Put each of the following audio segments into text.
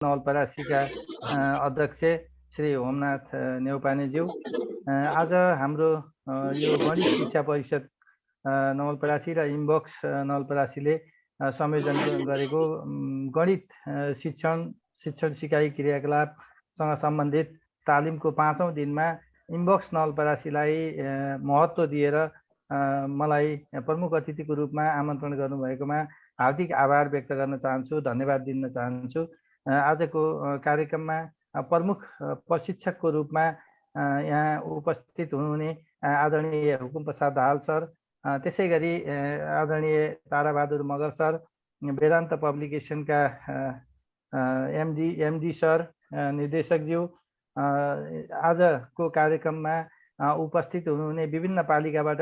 नवलपरासीका अध्यक्ष श्री होमनाथ नेउपानेज्यू, आज हाम्रो यो गणित शिक्षा परिषद नवलपरासी र इनबक्स नवलपरासीले संयोजन गरेको गणित शिक्षण सिकाइ क्रियाकलापसँग सम्बन्धित तालिमको 5औं दिनमा इनबक्स नवलपरासीलाई महत्त्व दिएर मलाई प्रमुख अतिथिको रूपमा आमन्त्रण गर्नुभएकोमा हार्दिक आभार व्यक्त गर्न चाहन्छु, धन्यवाद दिन चाहन्छु। आजको कार्यक्रममा प्रमुख प्रशिक्षकको रूपमा यहाँ उपस्थित हुनुहुने आदरणीय हुकुम प्रसाद दाहाल सर, त्यसै गरी आदरणीय ताराबहादुर मगर सर, वेदान्त पब्लिकेसनका एमडी सर, निर्देशकज्यू, आजको कार्यक्रममा उपस्थित हुनुहुने विभिन्न पालिकाबाट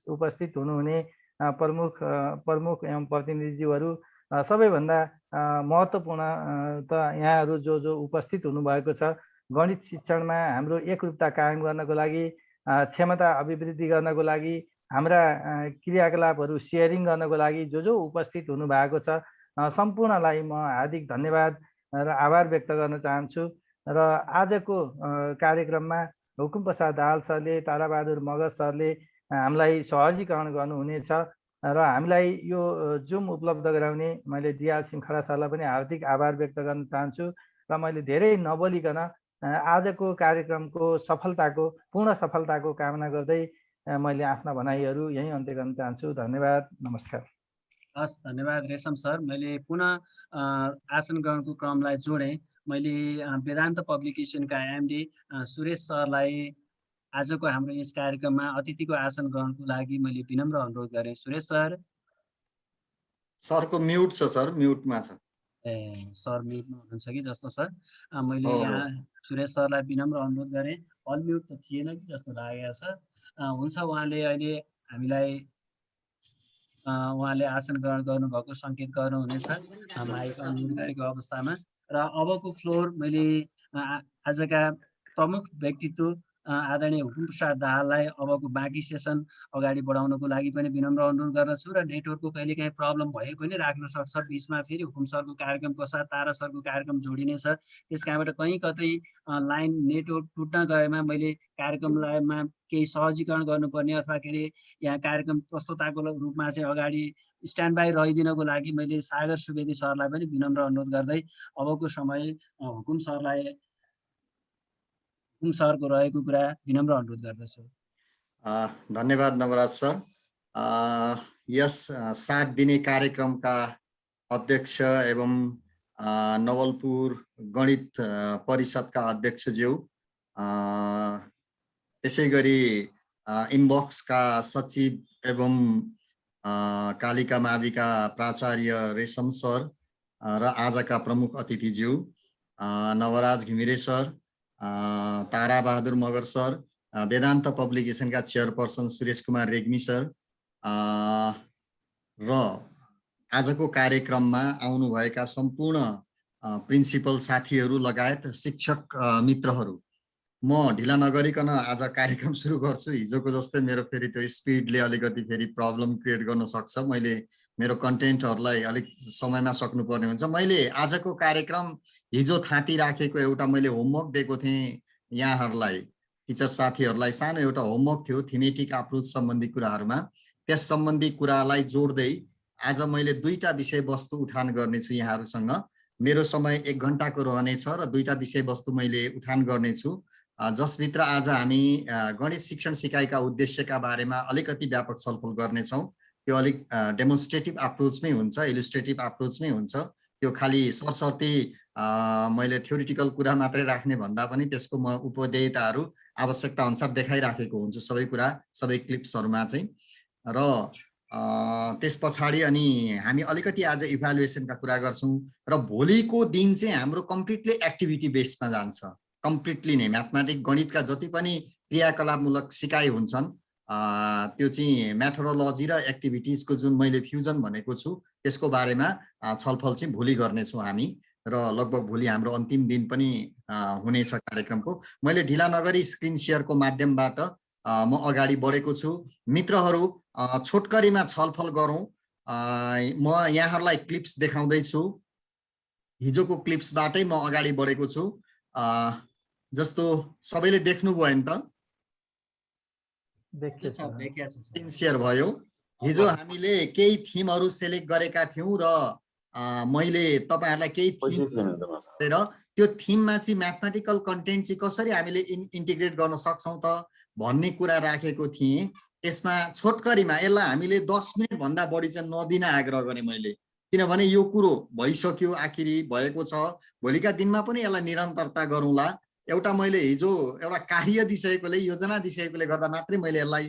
उपस्थित हुनुहुने प्रमुख एवं प्रतिनिधिज्यूहरू, सबैभन्दा महत्त्वपूर्ण त यहाँहरू जो उपस्थित हुनुभएको छ, गणित शिक्षणमा हाम्रो एकरूपता कायम गर्नको लागि, क्षमता अभिवृद्धि गर्नको लागि, हाम्रा क्रियाकलापहरू सेयरिङ गर्नको लागि जो उपस्थित हुनुभएको छ, सम्पूर्णलाई म हार्दिक धन्यवाद र आभार व्यक्त गर्न चाहन्छु। र आजको कार्यक्रममा हुकुम प्रसाद दाहाल सरले, ताराबहादुर मगर सरले हामीलाई सहजीकरण गर्नुहुनेछ र हामीलाई यो जुम उपलब्ध गराउने मैले दियाल सिंह खडा सरलाई पनि हार्दिक आभार व्यक्त गर्न चाहन्छु। र मैले धेरै नबोलिकन आजको कार्यक्रमको पूर्ण सफलताको कामना गर्दै मैले आफ्ना भनाइहरू यहीँ अन्त्य गर्न चाहन्छु। धन्यवाद, नमस्कार। हस्, धन्यवाद रेशम सर। मैले पुनः आसन ग्रहणको क्रमलाई जोडेँ। मैले वेदान्त पब्लिकेसनका एमडी सुरेश सरलाई आजको हाम्रो यस कार्यक्रममा अतिथिको आसन ग्रहणको लागि मैले विनम्र अनुरोध गरेँ। सुरेश सर। सरको म्युट छ सर, म्युटमा छ। सर म्युटमा हुनुहुन्छ कि जस्तो सर। मैले यहाँ सुरेश सरलाई विनम्र अनुरोध गरेँ। अनम्युट त थिएन कि जस्तो लागेको छ। हुन्छ, उहाँले आसन ग्रहण गर्नुभएको सङ्केत गर्नुहुनेछ माइक अनम्युट गरेको अवस्थामा। र अबको फ्लोर मैले आजका प्रमुख व्यक्तित्व आदरणीय हुकुम प्रसाद दाहाललाई अबको बाँकी सेसन अगाडि बढाउनको लागि पनि विनम्र अनुरोध गर्दछु। र नेटवर्कको कहिलेकाहीँ प्रब्लम भए पनि राख्न सक्छ, बिचमा फेरि हुकुम सरको कार्यक्रम पश्चात तारा सरको कार्यक्रम जोडिनेछ। त्यस कारणबाट कहीँ कतै लाइन नेटवर्क टुट्न गएमा मैले कार्यक्रममा केही सहजीकरण गर्नुपर्ने अथवा के अरे यहाँ कार्यक्रम प्रस्तुताको रूपमा चाहिँ अगाडि स्ट्यान्ड बाई रहिदिनको लागि मैले सागर सुवेदी सरलाई पनि विनम्र अनुरोध गर्दै अबको समय हुकुम सरको रहेको कुरा विनम्र अनुरोध गर्दछु। धन्यवाद नवराज सर। यस 7 दिने कार्यक्रमका अध्यक्ष एवं नवलपुर गणित परिषदका अध्यक्षज्यू, त्यसै गरी इनबक्सका सचिव एवं कालिका माविका प्राचार्य रेशम सर र आजका प्रमुख अतिथिज्यू नवराज घिमिरे सर, ताराबहादुर मगर सर, वेदान्त पब्लिकेसनका चेयरपर्सन सुरेश कुमार रेग्मी सर र आजको कार्यक्रममा आउनुभएका सम्पूर्ण प्रिन्सिपल साथीहरू लगायत शिक्षक मित्रहरू, म ढिला नगरिकन आज कार्यक्रम सुरु गर्छु। हिजोको जस्तै मेरो फेरि त्यो स्पिडले अलिकति फेरि प्रब्लम क्रिएट गर्न सक्छ। मैले मेरो कन्टेन्टहरूलाई अलिक समयमा सक्नुपर्ने हुन्छ। मैले आजको कार्यक्रम हिजो थाँती राखेको एउटा मैले होमवर्क दिएको थिएँ यहाँहरूलाई, टिचर साथीहरूलाई। सानो एउटा होमवर्क थियो थीमेटिक अप्रोच सम्बन्धी कुराहरूमा। त्यस सम्बन्धी कुरालाई जोड्दै आज मैले 2टा विषयवस्तु उठान गर्नेछु यहाँहरूसँग। मेरो समय 1 घण्टाको रहनेछ र 2टा विषयवस्तु मैले उठान गर्नेछु, जसभित्र आज हामी गणित शिक्षण सिकाइका उद्देश्यका बारेमा अलिकति व्यापक छलफल गर्नेछौँ। त्यो अलिक डेमोन्स्ट्रेटिभ अप्रोचमै हुन्छ, इलिस्ट्रेटिभ अप्रोचमै हुन्छ। त्यो खालि सरसर्ती मैले थ्योरिटिकल कुरा मात्रै राख्ने भन्दा पनि त्यसको म उपदेयताहरू आवश्यकता अनुसार देखाइराखेको हुन्छु सबै कुरा, सबै क्लिप्सहरूमा चाहिँ। र त्यस पछाडि अनि हामी अलिकति आज इभ्यालुएसनका कुरा गर्छौँ र भोलिको दिन चाहिँ हाम्रो कम्प्लिटली एक्टिभिटी बेसमा जान्छ। कम्प्लिटली नै म्याथमेटिक गणितका जति पनि क्रियाकलापमूलक सिकाइ हुन्छन् त्यो चाहिँ मेथोडोलोजी र एक्टिभिटिजको जुन मैले फ्युजन भनेको छु त्यसको बारेमा छलफल चाहिँ भोलि गर्नेछौँ हामी। र लगभग भोलि हाम्रो अन्तिम दिन पनि हुनेछ कार्यक्रमको। मैले ढिला नगरी स्क्रिन सेयरको माध्यमबाट म अगाडि बढेको छु। मित्रहरू, छोटकरीमा छलफल गरौँ। म यहाँहरूलाई क्लिप्स देखाउँदैछु। हिजोको क्लिप्सबाटै म अगाडि बढेको छु। जस्तो सबैले देख्नुभयो नि त, स्क्रिन सेयर भयो। हिजो हामीले केही थिमहरू सेलेक्ट गरेका थियौँ र मैले तपाईँहरूलाई केही थिम र त्यो थिममा चाहिँ म्याथमेटिकल कन्टेन्ट चाहिँ कसरी हामीले इन्टिग्रेट गर्न सक्छौँ त भन्ने कुरा राखेको थिएँ। त्यसमा छोटकरीमा यसलाई हामीले 10 मिनटभन्दा बढी चाहिँ नदिन आग्रह गरेँ मैले, किनभने यो कुरो भइसक्यो, आखिरी भएको छ। भोलिका दिनमा पनि यसलाई निरन्तरता गरौँला। एउटा मैले हिजो एउटा कार्य दिइसकेकोले, योजना दिइसकेकोले गर्दा मात्रै मैले यसलाई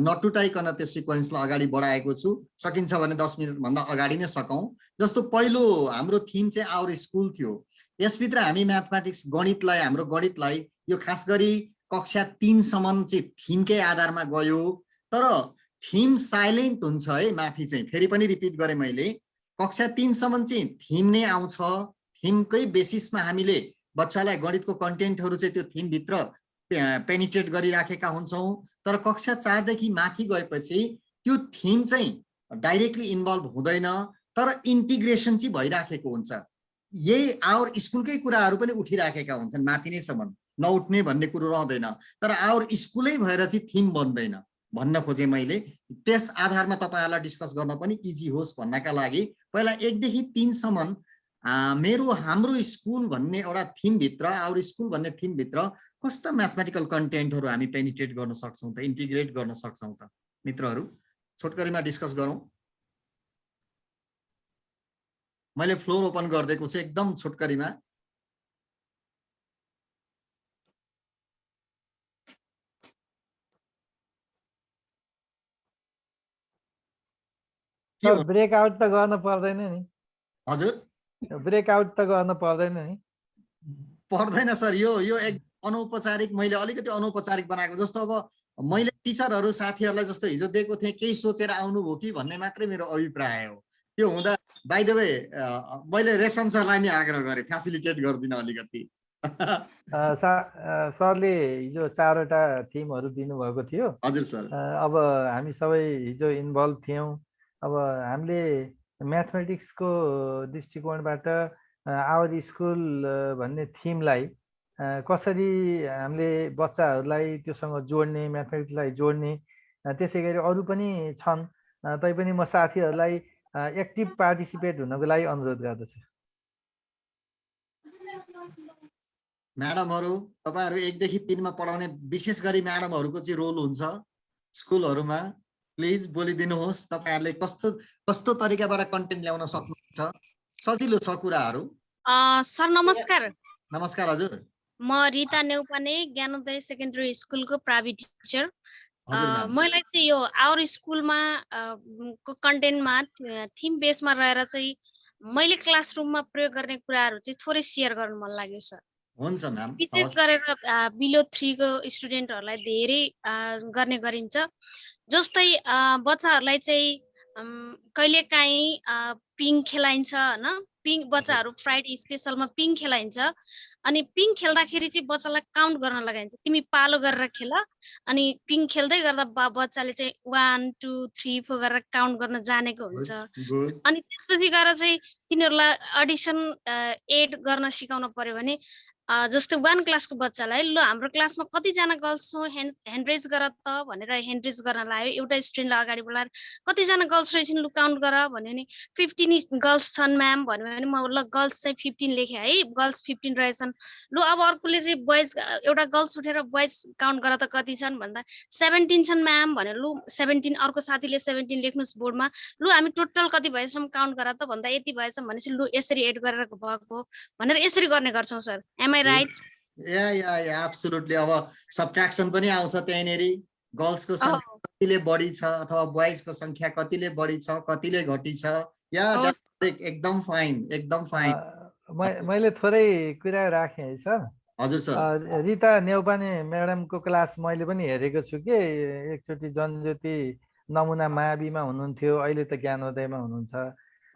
नटुटाइकन त्यो सिक्वेन्सलाई अगाडि बढाएको छु। सकिन्छ भने 10 मिनटभन्दा अगाडि नै सकौँ। जस्तो पहिलो हाम्रो थिम चाहिँ आवर स्कुल थियो। यसभित्र हामी म्याथमेटिक्स गणितलाई, हाम्रो गणितलाई यो खास गरी कक्षा 3 सम्म चाहिँ थिमकै आधारमा गयो। तर थिम साइलेन्ट हुन्छ है माथि चाहिँ, फेरि पनि रिपिट गरेँ मैले, कक्षा 3 सम्म चाहिँ थिम नै आउँछ। थिमकै बेसिसमा हामीले बच्चालाई गणितको कन्टेन्टहरू चाहिँ त्यो थिमभित्र पेनिट्रेट गरिराखेका हुन्छौँ। तर कक्षा 4 देखि माथि गएपछि त्यो थिम चाहिँ डाइरेक्टली इन्भल्भ हुँदैन, तर इन्टिग्रेसन चाहिँ भइराखेको हुन्छ। यही आवर स्कुलकै कुराहरू पनि उठिराखेका हुन्छन् माथि नैसम्म, नउठ्ने भन्ने कुरो रहँदैन। तर आवर स्कुलै भएर चाहिँ थिम बन्दैन भन्न खोजेँ मैले। त्यस आधारमा तपाईँहरूलाई डिस्कस गर्न पनि इजी होस् भन्नका लागि पहिला 1 देखि 3 सम्म हाम्रो स्कुल भन्ने एउटा थिमभित्र, आवर स्कुल भन्ने थिमभित्र कस्ता म्याथमेटिकल कन्टेन्टहरू हामी पेनिट्रेट गर्न सक्छौँ त, इन्टिग्रेट गर्न सक्छौँ त मित्रहरू, छोटकरीमा डिस्कस गरौँ। मैले फ्लोर ओपन गरिदिएको छु एकदम छोटकरीमा। ब्रेकआउट त गर्न पर्दैन नि? हजुर, ब्रेकआउट त गर्न पर्दैन नि? पर्दैन सर, यो एक अनौपचारिक, मैले अलिकति अनौपचारिक बनाएको। जस्तो अब मैले टिचरहरू साथीहरूलाई जस्तो हिजो दिएको थिएँ, केही सोचेर आउनुभयो कि भन्ने मात्रै मेरो अभिप्राय हो। त्यो हुँदा बाइ द वे मैले रेशम सरलाई नि आग्रह गरेँ फेसिलिटेट गरिदिन अलिकति। सरले हिजो 4वटा थिमहरू दिनुभएको थियो। हजुर सर। अब हामी सबै हिजो इन्भल्भ थियौँ। अब हामीले म्याथमेटिक्सको दृष्टिकोणबाट आवर स्कुल भन्ने थिमलाई कसरी हामीले बच्चाहरूलाई त्योसँग जोड्ने, म्याथमेटिक्सलाई जोड्ने, त्यसै गरी अरू पनि छन्। तैपनि म साथीहरूलाई एक्टिभ पार्टिसिपेट हुनको लागि अनुरोध गर्दछु। म्याडमहरू, तपाईँहरू 1 देखि 3 मा पढाउने विशेष गरी म्याडमहरूको चाहिँ रोल हुन्छ स्कुलहरूमा। प्लिज बोलिदिनुहोस् तपाईँहरूले कस्तो तरिकाबाट कन्टेन्ट ल्याउन सक्नुहुन्छ। सजिलो छ कुराहरू। सर नमस्कार। नमस्कार हजुर। म रिता नेउपाने, ज्ञानोदय सेकेन्डरी स्कुलको प्राइभेट टिचर। मलाई चाहिँ यो आवर स्कुलमा को कन्टेन्टमा थिम बेसमा रहेर चाहिँ मैले क्लासरुममा प्रयोग गर्ने कुराहरू चाहिँ थोरै सेयर गर्नु मन लाग्यो सर। हुन्छ म्याम। विशेष गरेर बिलो 3 को स्टुडेन्टहरूलाई धेरै गर्ने गरिन्छ। जस्तै बच्चाहरूलाई चाहिँ कहिलेकाहीँ पिङ खेलाइन्छ हैन, पिङ बच्चाहरू फ्राइडे स्पेसलमा पिङ खेलाइन्छ। अनि पिङ खेल्दाखेरि चाहिँ बच्चालाई काउन्ट गर्न लगाइन्छ, तिमी पालो गरेर खेल। अनि पिङ खेल्दै गर्दा बच्चाले चाहिँ 1 2 3 4 गरेर काउन्ट गर्न जानेको हुन्छ। अनि त्यसपछि गएर चाहिँ तिनीहरूलाई एडिसन एड गर्न सिकाउन पर्यो भने जस्तै 1 क्लासको बच्चालाई ल हाम्रो क्लासमा कतिजना गर्ल्स छौँ ह्यान्ड रेज गर त भनेर ह्यान्ड रेज गर्न लायो। एउटा स्टुडेन्टलाई अगाडि बोलाएर कतिजना गर्ल्स रहेछन् लु काउन्ट गर भन्यो भने 15 गर्ल्स छन् म्याम भन्यो भने म ल गर्ल्स चाहिँ 15 लेखेँ है, गर्ल्स 15 रहेछन्। लु अब अर्कोले चाहिँ बोइज, एउटा गर्ल्स उठेर बोइज काउन्ट गर त कति छन् भन्दा 17 छन् म्याम भन्यो। लु 17, अर्को साथीले 17 लेख्नुहोस् बोर्डमा। लु हामी टोटल कति भएछौँ काउन्ट गर त भन्दा यति भएछौँ भनेपछि लु यसरी एड गरेर भएको भनेर यसरी गर्ने गर्छौँ sir. Am I right? Yeah absolutely. अब सबट्र्याक्सन पनि आउँछ त्यहीँनेरि, गर्ल्सको संख्या कतिले बढी छ अथवा बोइजको संख्या कतिले बढी छ, कतिले घटी छ। या एकदम फाइन, एकदम फाइन। मैले थोरै कुरा राखेँ है सर। हजुर सर। रिता नेउपाने म्याडमको क्लास मैले पनि हेरेको छु कि एकचोटि जनज्योति नमुना माविमा हुनुहुन्थ्यो, अहिले त ज्ञानोदयमा हुनुहुन्छ।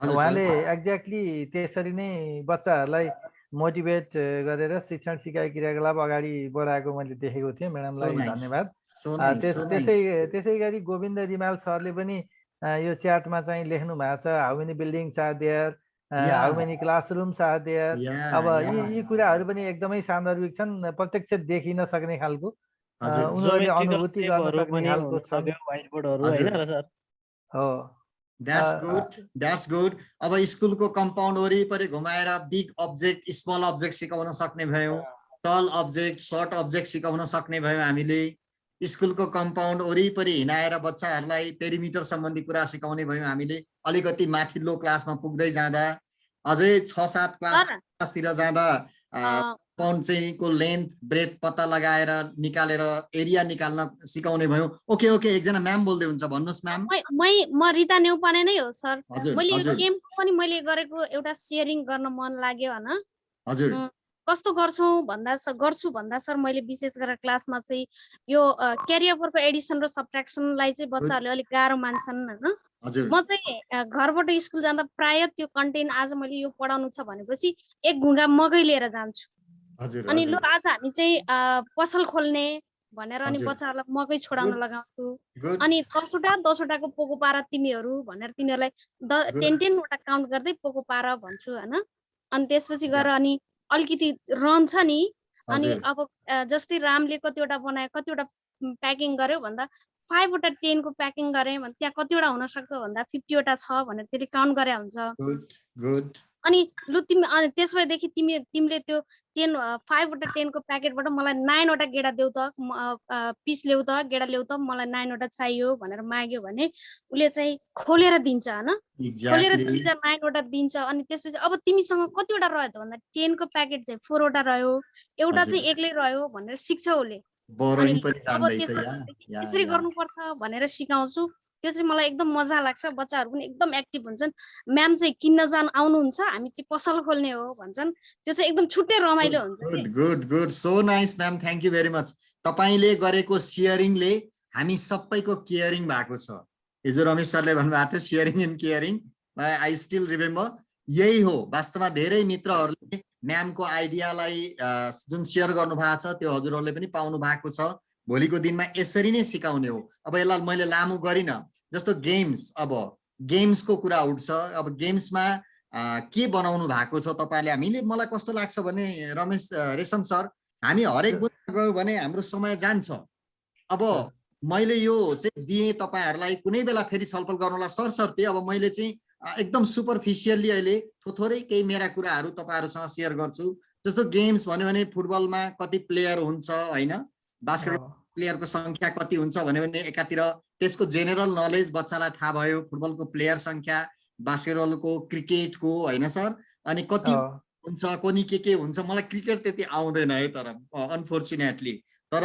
उहाँले एक्ज्याक्टली त्यसरी नै बच्चाहरूलाई मोटिभेट गरेर शिक्षण सिकाइ क्रियाकलाप अगाडि बढाएको मैले देखेको थिएँ। म्याडमलाई धन्यवाद। त्यसै गरी गोविन्द रिमाल सरले पनि यो च्याटमा चाहिँ लेख्नु भएको छ, how many buildings are there, how many classrooms are there, अब यी कुराहरू पनि एकदमै सान्दर्भिक छन्, प्रत्यक्ष देखिन सक्ने खालको, उनीहरूले अनुभूति गर्न सक्ने खालको छ। व्हाइट बोर्डहरु हैन र सर? हो, द्याट्स गुड। अब स्कुलको कम्पाउन्ड वरिपरि घुमाएर बिग अब्जेक्ट स्मल अब्जेक्ट सिकाउन सक्ने भयौँ, टल अब्जेक्ट सर्ट अब्जेक्ट सिकाउन सक्ने भयौँ हामीले। स्कुलको कम्पाउन्ड वरिपरि हिँडाएर बच्चाहरूलाई पेरिमिटर सम्बन्धी कुरा सिकाउने भयौँ हामीले। अलिकति माथिल्लो क्लासमा पुग्दै जाँदा अझै 6-7 क्लासतिर जाँदा कम्पाउन्ड चाहिँ को लेन्थ ब्रेथ पत्ता लगाएर निकालेर एरिया निकाल्न सिकाउने भयौँ। ओके ओके, एकजना म्याम बोल्दै हुन्छ, भन्नुहोस् म्याम। म रिता नेउपाने नै हो सर। हजुर, मैले यो हजुर, गेमको पनि मैले गरेको एउटा सेयरिङ गर्न मन लाग्यो हैन। हजुर, कस्तो गर्छु भन्दा सर मैले विशेष गरेर क्लासमा चाहिँ यो क्यारियरको एडिसन र सब्ट्र्याक्सनलाई चाहिँ बच्चाहरूले अलिक गाह्रो मान्छन् हैन। हजुर, म चाहिँ घरबाट स्कुल जाँदा प्राय त्यो कन्टेन्ट आज मैले यो पढाउनु छ भनेपछि एक घुँगा मकै लिएर जान्छु। हजुर, अनि ल आज हामी चाहिँ पसल खोल्ने भनेर अनि हजुर। बच्चाहरूलाई मकै छोडाउन Good. लगाउँछु। गुड, अनि 10वटाको पोको पारा तिमीहरू भनेर तिमीहरूलाई 10 वटा काउन्ट गर्दै पोको पारा भन्छु हैन। अनि त्यसपछि गएर अनि अलिकति रहन्छ नि, अनि हजुर, अब जस्तै रामले कतिवटा बनायो, कतिवटा प्याकिङ गर्यो भन्दा 5 वटा 10 को प्याकिङ गरे भने त्यहाँ कतिवटा हुन सक्छ भन्दा 50 वटा छ भनेर त्यसले काउन्ट गरे हुन्छ। गुड, गुड, अनि लु अनि त्यसपछि तिमीले त्यो 5 वटा 10 को प्याकेटबाट मलाई 9 वटा गेडा देऊ त, पिस ल्याउ त, गेडा ल्याउ त, मलाई 9 वटा चाहियो भनेर माग्यो भने उसले चाहिँ खोलेर दिन्छ हैन। खोलेर दिन्छ, 9 वटा दिन्छ। अनि त्यसपछि अब तिमीसँग कतिवटा रह्यो त भन्दा 10 को प्याकेट चाहिँ 4 वटा रह्यो, एउटा चाहिँ एक्लै रह्यो भनेर सिक्छ उसले। बोरोइङ अनि पनि अब जान्दैछ या त्यसरी गर्नुपर्छ भनेर सिकाउँछु। त्यो चाहिँ मलाई एकदम मजा लाग्छ, बच्चाहरू पनि एकदम एक्टिभ हुन्छन्। म्याम चाहिँ किन्न आउनुहुन्छ, हामी चाहिँ पसल खोल्ने हो भन्छन्। त्यो चाहिँ एकदम छुट्टै रमाइलो हुन्छ। Good, good, good, so nice ma'am, thank you very much. तपाईले गरेको सियरिङले हामी सबैको केयरिङ भएको छ। हिजो रमेश सरले भन्नुभएको थियो sharing and caring, I still remember. यही हो वास्तवमा। धेरै मित्रहरूले म्यामको आइडियालाई जुन सेयर गर्नु भएको छ त्यो हजुरहरूले पनि पाउनु भएको छ। भोलिको दिनमा यसरी नै सिकाउने हो। अब यसलाई मैले लामो गरिन, जस्तो गेम्स, अब गेम्सको कुरा उठ्छ। अब गेम्समा के बनाउनु भएको छ तपाईँले? हामीले, मलाई कस्तो लाग्छ भने रमेश रेशम सर, हामी हरेक बुझ्न गयौँ भने हाम्रो समय जान्छ। अब मैले यो चाहिँ दिएँ तपाईँहरूलाई, कुनै बेला फेरि छलफल गर्नुलाई सरसर्ती। अब मैले चाहिँ एकदम सुपरफिसियल्ली अहिले थोरै केही मेरा कुराहरू तपाईँहरूसँग सेयर गर्छु। जस्तो गेम्स भन्यो भने फुटबलमा कति प्लेयर हुन्छ हैन, बास्केटबल प्लेयरको संख्या कति हुन्छ भन्यो भने एकातिर त्यसको जेनरल नलेज बच्चालाई थाहा भयो, फुटबलको प्लेयर संख्या, बास्केटबलको, क्रिकेटको हैन सर, अनि कति हुन्छ, कोनी के हुन्छ। मलाई क्रिकेट त्यति आउँदैन है, तर अनफोर्चुनेटली। तर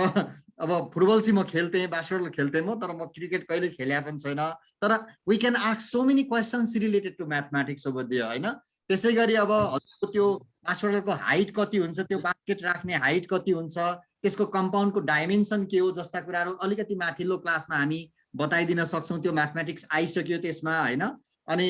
अब फुटबल चाहिँ म खेल्थेँ, बास्केटबल खेल्थेँ म, तर म क्रिकेट कहिले खेले पनि छैन। तर we can ask so many questions related to mathematics over there हैन। त्यसै गरी अब हजुरको त्यो बास्केटबलको हाइट कति हुन्छ, त्यो बास्केट राख्ने हाइट कति हुन्छ, त्यसको कम्पाउन्डको डाइमेन्सन के हो जस्ता कुराहरू अलिकति माथिल्लो क्लासमा हामी बताइदिन सक्छौँ। त्यो म्याथमेटिक्स आइसक्यो त्यसमा हैन। अनि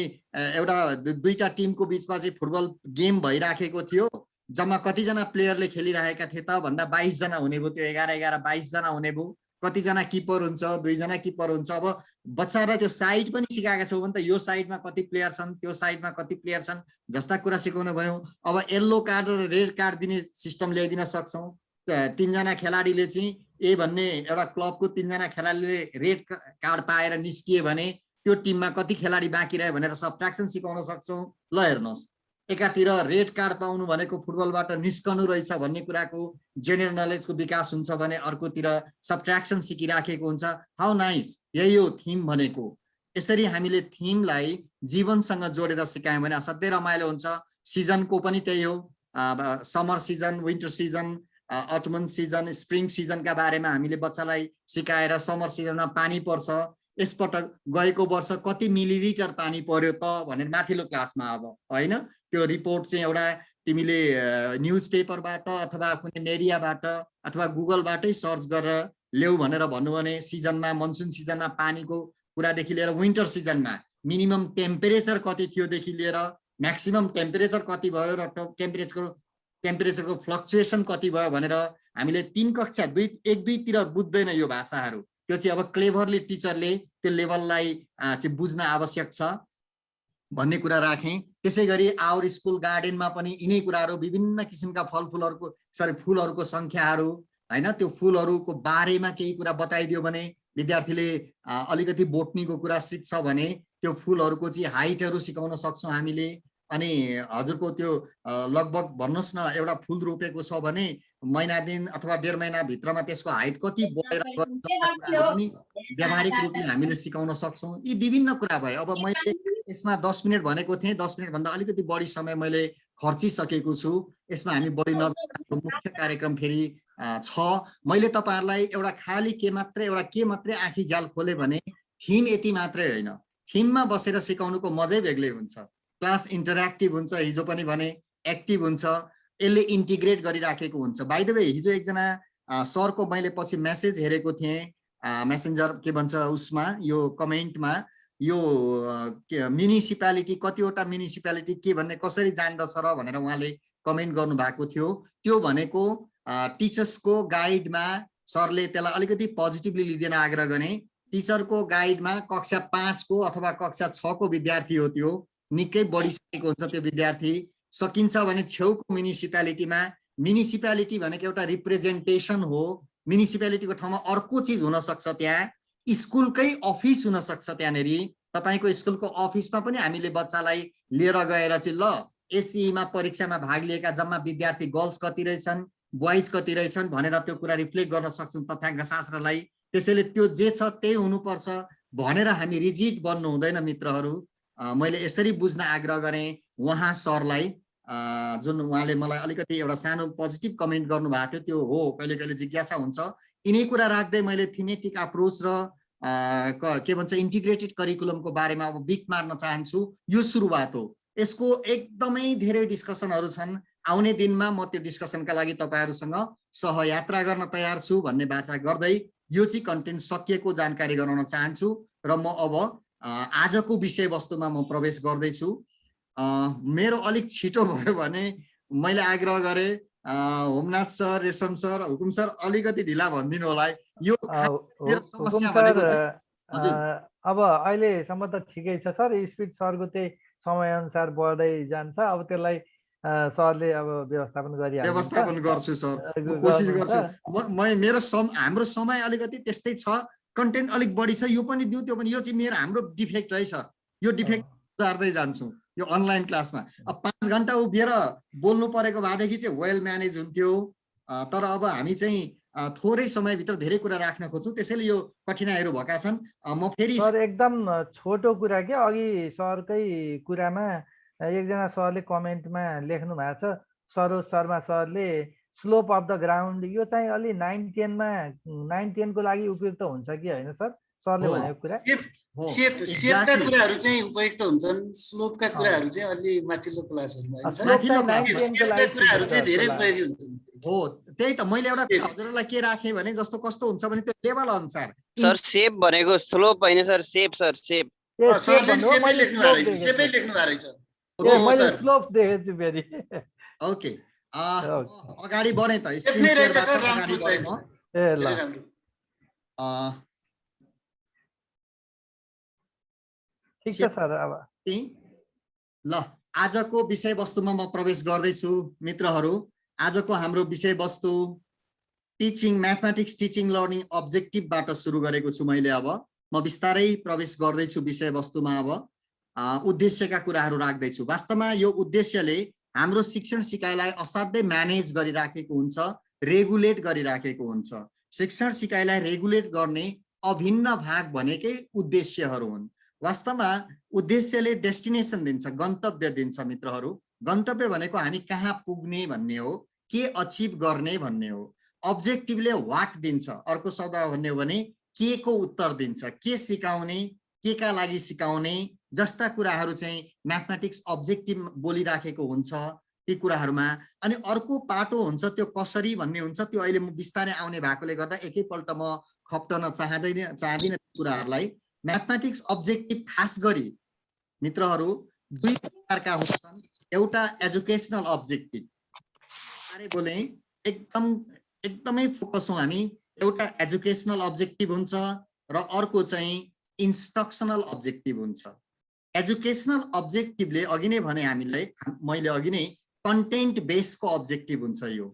एउटा दुईटा टिमको बिचमा चाहिँ फुटबल गेम भइराखेको थियो। जम्मा कतिजना प्लेयरले खेलिरहेका थिए त भन्दा 22 जना हुने भयो। त्यो 11 22 जना हुने भयो। कतिजना किपर हुन्छ, 2 जना किपर हुन्छ। अब बच्चालाई त्यो साइड पनि सिकाएका छौँ भने त यो साइडमा कति प्लेयर छन्, त्यो साइडमा कति प्लेयर छन् जस्ता कुरा सिकाउनु भयो। अब येल्लो कार्ड र रेड कार्ड दिने सिस्टम ल्याइदिन सक्छौँ। 3 जना खेलाडीले चाहिँ ए भन्ने एउटा क्लबको 3 जना खेलाडीले रेड कार्ड पाएर निस्किए भने त्यो टिममा कति खेलाडी बाँकी रह्यो भनेर सब्ट्र्याक्सन सिकाउन सक्छौँ। ल हेर्नुहोस्, एकातिर रेड कार्ड पाउनु भनेको फुटबलबाट निस्कनु रहेछ भन्ने कुराको जेनरल नलेजको विकास हुन्छ भने अर्कोतिर सब्ट्र्याक्सन सिकिराखेको हुन्छ। हाउ नाइस, यही हो थिम भनेको। यसरी हामीले थिमलाई जीवनसँग जोडेर सिकायौँ भने असाध्यै रमाइलो हुन्छ। सिजनको पनि त्यही हो, summer season, winter season, autumn season, spring सिजनका बारेमा हामीले बच्चालाई सिकाएर समर सिजनमा पानी पर्छ, यसपटक गएको वर्ष कति मिलिलिटर पानी पर्यो त भनेर माथिल्लो क्लासमा अब हैन त्यो रिपोर्ट चाहिँ एउटा तिमीले न्युज पेपरबाट अथवा कुनै मिडियाबाट अथवा गुगलबाटै सर्च गरेर ल्याऊ भनेर भन्नु भने सिजनमा, मनसुन सिजनमा पानीको कुरादेखि लिएर विन्टर सिजनमा मिनिमम टेम्परेचर कति थियोदेखि लिएर म्याक्सिमम टेम्परेचर कति भयो र टेम्परेचरको फ्लक्चुएसन कति भयो भनेर हामीले 3 कक्षा 1-2 तिर बुझ्दैन यो भाषाहरू। त्यो चाहिँ अब क्लेभरली टिचरले त्यो लेभललाई चाहिँ बुझ्न आवश्यक छ। भन्ने कुरा राखेँ। त्यसै गरी आवर स्कुल गार्डनमा पनि यिनै कुराहरू, विभिन्न किसिमका फुलहरूको सङ्ख्याहरू हैन, त्यो फुलहरूको बारेमा केही कुरा बताइदियो भने विद्यार्थीले अलिकति बोटनीको कुरा सिक्छ भने त्यो फुलहरूको चाहिँ हाइटहरू सिकाउन सक्छौँ हामीले। अनि हजुरको त्यो लगभग भन्नुहोस् न, एउटा फुल रोपेको छ भने महिना दिन अथवा 1.5 महिनाभित्रमा त्यसको हाइट कति बढेर पनि व्यावहारिक रूपले हामीले सिकाउन सक्छौँ। यी विभिन्न कुरा भए। अब मैले यसमा 10 मिनट भनेको थिएँ, 10 मिनटभन्दा अलिकति बढी समय मैले खर्चिसकेको छु। यसमा हामी बढी नजानु, मुख्य कार्यक्रम फेरि छ। मैले तपाईहरुलाई एउटा खाली के मात्रै आँखी झ्याल खोले भने थीम यति मात्रै होइन, थीममा बसेर सिकाउनुको मजै बेग्लै हुन्छ। क्लास इन्टरेक्टिभ हुन्छ, हिजो पनि भने एक्टिभ हुन्छ, यसले इन्टिग्रेट गरिराखेको हुन्छ। बाइ द वे हिजो एकजना सरको मैले पछि मेसेज हेरेको थिएँ, मेसेन्जर के भन्छ उसमा, यो कमेन्टमा, यो म्युनिसिपालिटी कतिवटा म्युनिसिपालिटी के भन्ने कसरी जान्दछ र भनेर उहाँले कमेन्ट गर्नु भएको थियो। त्यो भनेको टिचर्सको गाइडमा सरले त्यसलाई अलिकति पोजिटिभली लिँदैन आग्रह गर्ने। टिचरको गाइडमा कक्षा 5 को अथवा कक्षा 6 को विद्यार्थी हो, त्यो निकै बढिसकेको हुन्छ त्यो विद्यार्थी। सकिन्छ भने छेउको म्युनिसिपालिटीमा, म्युनिसिपालिटी भनेको एउटा रिप्रेजेन्टेसन हो, म्युनिसिपालिटीको ठाउँमा अर्को चिज हुन सक्छ, त्यहाँ स्कुलकै अफिस हुन सक्छ। त्यहाँनेरि तपाईको स्कुलको अफिसमा पनि हामीले बच्चालाई लिएर गएर चाहिँ ल एसईमा परीक्षामा भाग लिएका जम्मा विद्यार्थी गर्ल्स कति रहेछन्, बोइज कति रहेछन् भनेर त्यो कुरा रिफ्लेक्ट गर्न सक्छौँ तथ्याङ्क शास्त्रलाई। त्यसैले त्यो जे छ त्यही हुनुपर्छ भनेर हामी रिजिड बन्नु हुँदैन मित्रहरू। मैले यसरी बुझ्न आग्रह गरेँ उहाँ सरलाई, जुन उहाँले मलाई अलिकति एउटा सानो पोजिटिभ कमेन्ट गर्नुभएको थियो। त्यो हो, कहिले कहिले जिज्ञासा हुन्छ। यिनै कुरा राख्दै मैले थीमेटिक अप्रोच र के भन्छ इन्टिग्रेटेड करिकुलमको बारेमा अब बिट मार्न चाहन्छु। यो सुरुवात हो, यसको एकदमै धेरै डिस्कसनहरू छन्। आउने दिनमा म त्यो डिस्कसनका लागि तपाईहरुसँग सहयात्रा गर्न तयार छु भन्ने बाचा गर्दै यो चाहिँ कन्टेन्ट सकिएको जानकारी गराउन चाहन्छु र म अब आजको विषयवस्तुमा म प्रवेश गर्दैछु। मेरो अलिक छिटो भयो भने मैले आग्रह गरेँ होमनाथ सर, रेशम सर, हुकुम सर अलिकति ढिला भनिदिनु होला। यो हुकुम सर अब अहिलेसम्म त ठिकै छ सर, स्पिड सरको त्यही समयअनुसार बढ्दै जान्छ। अब त्यसलाई सरले अब व्यवस्थापन गरिहाल्छ। व्यवस्थापन गर्छु सर, म कोसिस गर्छु। हाम्रो समय अलिकति त्यस्तै छ, कन्टेन्ट अलिक बढी छ, यो पनि दिउँ त्यो पनि। यो चाहिँ मेरो हाम्रो डिफेक्ट है सर, यो डिफेक्ट सुधार्दै जान्छु यो अनलाइन क्लासमा। अब 5 घण्टा उभिएर बोल्नु परेको भएदेखि चाहिँ वेल म्यानेज हुन्थ्यो, तर अब हामी चाहिँ थोरै समयभित्र धेरै कुरा राख्न खोज्छौँ, त्यसैले यो कठिनाइहरू भएका छन्। म फेरि सर एकदम छोटो कुरा के, अघि सरकै कुरामा एकजना सरले कमेन्टमा लेख्नु भएको छ, सरोज शर्मा सरले स्लोप अफ द ग्राउन्ड, यो चाहिँ अलि 9-10 को लागि उपयुक्त हुन्छ कि होइन सर? सरले भनेको कुरा शेपका कुराहरू चाहिँ उपयुक्त हुन्छन्, स्लोपका कुराहरू चाहिँ अलि माथिल्लो क्लासहरुमा कुराहरू चाहिँ धेरै उपयोगी हुन्छन्। हो, त्यही त मैले एउटा हजुरलाई के राखेँ भने जस्तो कस्तो हुन्छ भने त्यो लेभल अनुसार। सर सेप भनेको स्लोप होइन सर, सेप सर, सेप। सेपै लेख्नु भएको रहेछ। मैले स्लोप देखेछु फेरि। ओके, अगाडि बढे त, स्क्रिन शेयरबाट अगाडि बढे म। ए ल ठीक छ सर। अब ल आजको विषयवस्तुमा म प्रवेश गर्दैछु मित्रहरू। आजको हाम्रो विषयवस्तु टिचिङ म्याथमेटिक्स टिचिङ लर्निङ अब्जेक्टिभबाट सुरु गरेको छु मैले। अब म बिस्तारै प्रवेश गर्दैछु विषयवस्तुमा। अब उद्देश्यका कुराहरू राख्दैछु। वास्तवमा यो उद्देश्यले हाम्रो शिक्षण सिकाइलाई असाध्यै म्यानेज गरिराखेको हुन्छ, रेगुलेट गरिराखेको हुन्छ। शिक्षण सिकाइलाई रेगुलेट गर्ने अभिन्न भाग भनेकै उद्देश्यहरू हुन्। वास्तवमा उद्देश्यले डेस्टिनेसन दिन्छ, गन्तव्य दिन्छ मित्रहरू। गन्तव्य भनेको हामी कहाँ पुग्ने भन्ने हो, के अचिभ गर्ने भन्ने हो। अब्जेक्टिभले वाट दिन्छ, अर्को शब्दमा भन्ने हो भने के को उत्तर दिन्छ, के सिकाउने, के का लागि सिकाउने जस्ता कुराहरू चाहिँ म्याथमेटिक्स अब्जेक्टिभ बोलिराखेको हुन्छ ती कुराहरूमा। अनि अर्को पाटो हुन्छ त्यो कसरी भन्ने हुन्छ, त्यो अहिले म बिस्तारै आउने भएकोले गर्दा एकैपल्ट म खप्टन चाहदिनँ कुराहरूलाई। म्याथमेटिक्स अब्जेक्टिभ खास गरी मित्रहरू 2 प्रकारका हुन्छन्। एउटा एजुकेसनल अब्जेक्टिभ, बोले एकदमै फोकस हौँ हामी। एउटा एजुकेसनल अब्जेक्टिभ हुन्छ र अर्को चाहिँ इन्स्ट्रक्सनल अब्जेक्टिभ हुन्छ। एजुकेसनल अब्जेक्टिभले अघि नै भने हामीले मैले अघि नै कन्टेन्ट बेसको अब्जेक्टिभ हुन्छ यो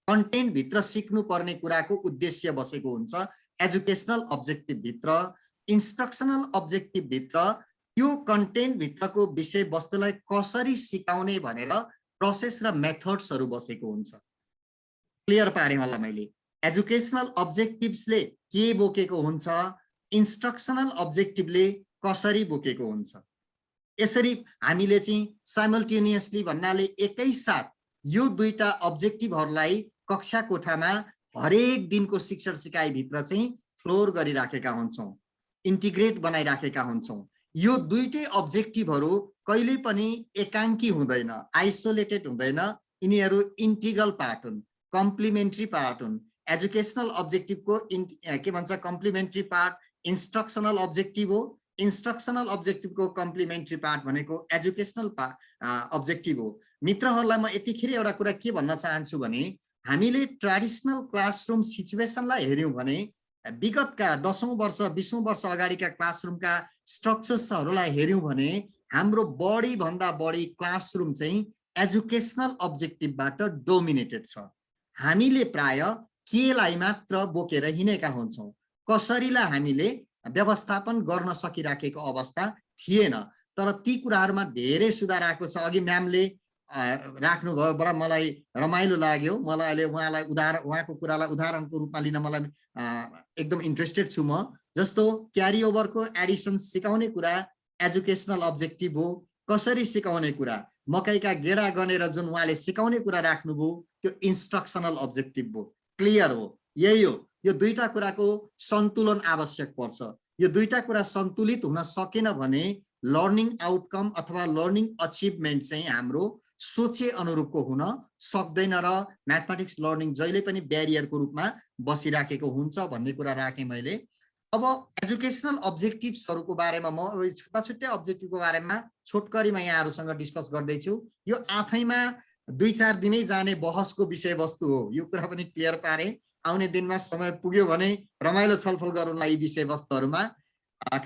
कन्टेन्ट भित्र सिक्नु पर्ने कुराको उद्देश्य बसेको हुन्छ एजुकेसनल अब्जेक्टिभ भित्र इन्स्ट्रक्सनल अब्जेक्टिभ भित्र त्यो कन्टेन्ट भित्रको विषयवस्तुलाई कसरी सिकाउने भनेर प्रोसेस र मेथड्सहरु बसेको हुन्छ क्लियर पारे होला मैले एजुकेसनल अब्जेक्टिभ्सले के बोकेको हुन्छ इन्स्ट्रक्सनल अब्जेक्टिभले कसरी बोकेको हुन्छ यसरी हामीले चाहिँ साइमल्टेनियसली भन्नाले एकैसाथ यो दुईटा अब्जेक्टिभहरुलाई कक्षा कोठामा हरेक दिनको शिक्षण सिकाइ भित्र चाहिँ फ्लोर गरिराखेका हुन्छौं इन्टिग्रेट बनाइराखेका हुन्छौं यो दुईटै अब्जेक्टिभहरु कहिले पनि एकाङ्की हुँदैन आइसोलेटेड हुँदैन यिनीहरु इन्टिग्रल पार्ट हुन् कम्प्लिमेन्ट्री पार्ट हुन् एजुकेसनल अब्जेक्टिभको के भन्छ कम्प्लिमेन्ट्री पार्ट इन्स्ट्रक्सनल अब्जेक्टिभ हो इन्स्ट्रक्सनल अब्जेक्टिभको कम्प्लिमेन्ट्री पार्ट भनेको एजुकेसनल अब्जेक्टिभ हो मित्रहरुलाई म यतिखेर एउटा कुरा के भन्न चाहन्छु भने हामीले ट्रेडिसनल क्लासरुम सिचुएसनलाई हेर्यौं भने विगतका 10औं वर्ष 20औं वर्ष अगाडिका क्लासरुमका स्ट्रक्चर्सहरुलाई हेर्यौं भने हाम्रो बढी भन्दा बढी क्लासरुम चाहिँ एजुकेसनल अब्जेक्टिभबाट डोमिनेटेड छ हामीले प्राय केलाई मात्र बोकेर हिँडेका हुन्छौं कसरीलाई हामीले व्यवस्थापन गर्न सकिराखेको अवस्था थिएन तर ती कुराहरुमा धेरै सुधार आएको छ अघि म्यामले राख्नु भयो बडा मलाई रमाइलो लाग्यो मलाई अहिले उहाँलाई उहाँको कुरालाई उदाहरणको रूपमा लिन मलाई एकदम इन्ट्रेस्टेड छु म जस्तो क्यारी ओभरको एडिसन सिकाउने कुरा एजुकेसनल अब्जेक्टिभ हो कसरी सिकाउने कुरा मकैका गेडा गनेर जुन उहाँले सिकाउने कुरा राख्नुभयो त्यो इन्स्ट्रक्सनल अब्जेक्टिभ हो क्लियर हो यही हो यो दुईटा कुराको सन्तुलन आवश्यक पर्छ यो दुईटा कुरा सन्तुलित हुन सकेन भने लर्निङ आउटकम अथवा लर्निङ अचिभमेन्ट चाहिँ हाम्रो सोचे अनुरूपको हुन सक्दैन र म्याथमेटिक्स लर्निङ जहिले पनि ब्यारियरको रूपमा बसिराखेको हुन्छ भन्ने कुरा राखे मैले अब एजुकेसनल अब्जेक्टिभ्सहरुको बारेमा म छुट्टा छुट्टै अब्जेक्टिभको बारेमा छोटकरीमा यहाँहरुसँग डिस्कस गर्दै छु यो आफैमा 2-4 दिनै जाने बहसको विषयवस्तु हो यो कुरा पनि क्लियर पारे आउने दिनमा समय पुग्यो भने रमाइलो छलफल गरौँला यी विषयवस्तुहरुमा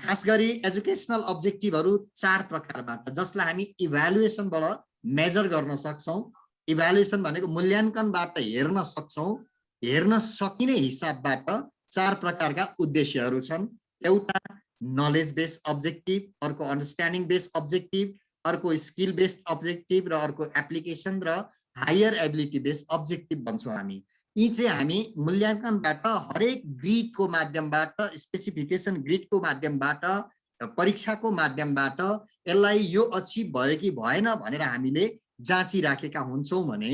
खास गरी एजुकेसनल अब्जेक्टिभहरु 4 प्रकारबाट जसलाई हामी इभ्यालुएसनबाट मेजर गर्न सक्छौं इभ्यालुएसन भनेको मूल्याङ्कनबाट हेर्न सक्छौं हेर्न सकिने हिसाबबाट 4 प्रकारका उद्देश्यहरु छन् एउटा नलेज बेस्ड अब्जेक्टिभ अर्को अन्डरस्ट्यान्डिङ बेस्ड अब्जेक्टिभ अर्को स्किल बेस्ड अब्जेक्टिभ र अर्को एप्लिकेसन र हायर एबिलिटी बेस्ड अब्जेक्टिभ भन्छौं हामी यी चाहिँ हामी मूल्याङ्कनबाट हरेक ग्रिडको माध्यमबाट स्पेसिफिकेसन ग्रिडको माध्यमबाट परीक्षाको माध्यमबाट यसलाई यो अचिभ भयो कि भएन भनेर हामीले जाँचिराखेका हुन्छौं भने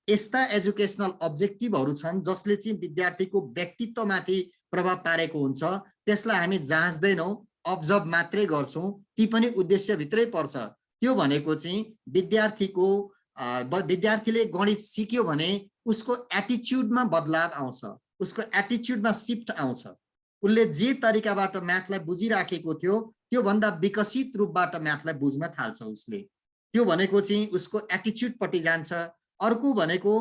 यस्ता एजुकेसनल अब्जेक्टिभहरु छन् जसले चाहिँ विद्यार्थीको व्यक्तित्वमाथि प्रभाव पारेको हुन्छ त्यसलाई हामी जाँच्दैनौं अब्जर्भ मात्रै गर्छौं ती पनि उद्देश्य भित्रै पर्छ त्यो भनेको चाहिँ विद्यार्थीले गणित सिक्यो भने उसको एटिट्युडमा बदलाव आउँछ उसको एटिट्युडमा शिफ्ट आउँछ उसले जे तरिकाबाट म्याथलाई बुझिराखेको थियो त्यो भन्दा विकसित रूपबाट म्याथलाई बुझ्न थाल्छ उसले त्यो भनेको चाहिँ उसको एटिट्युड पट्टि जान्छ अर्को भनेको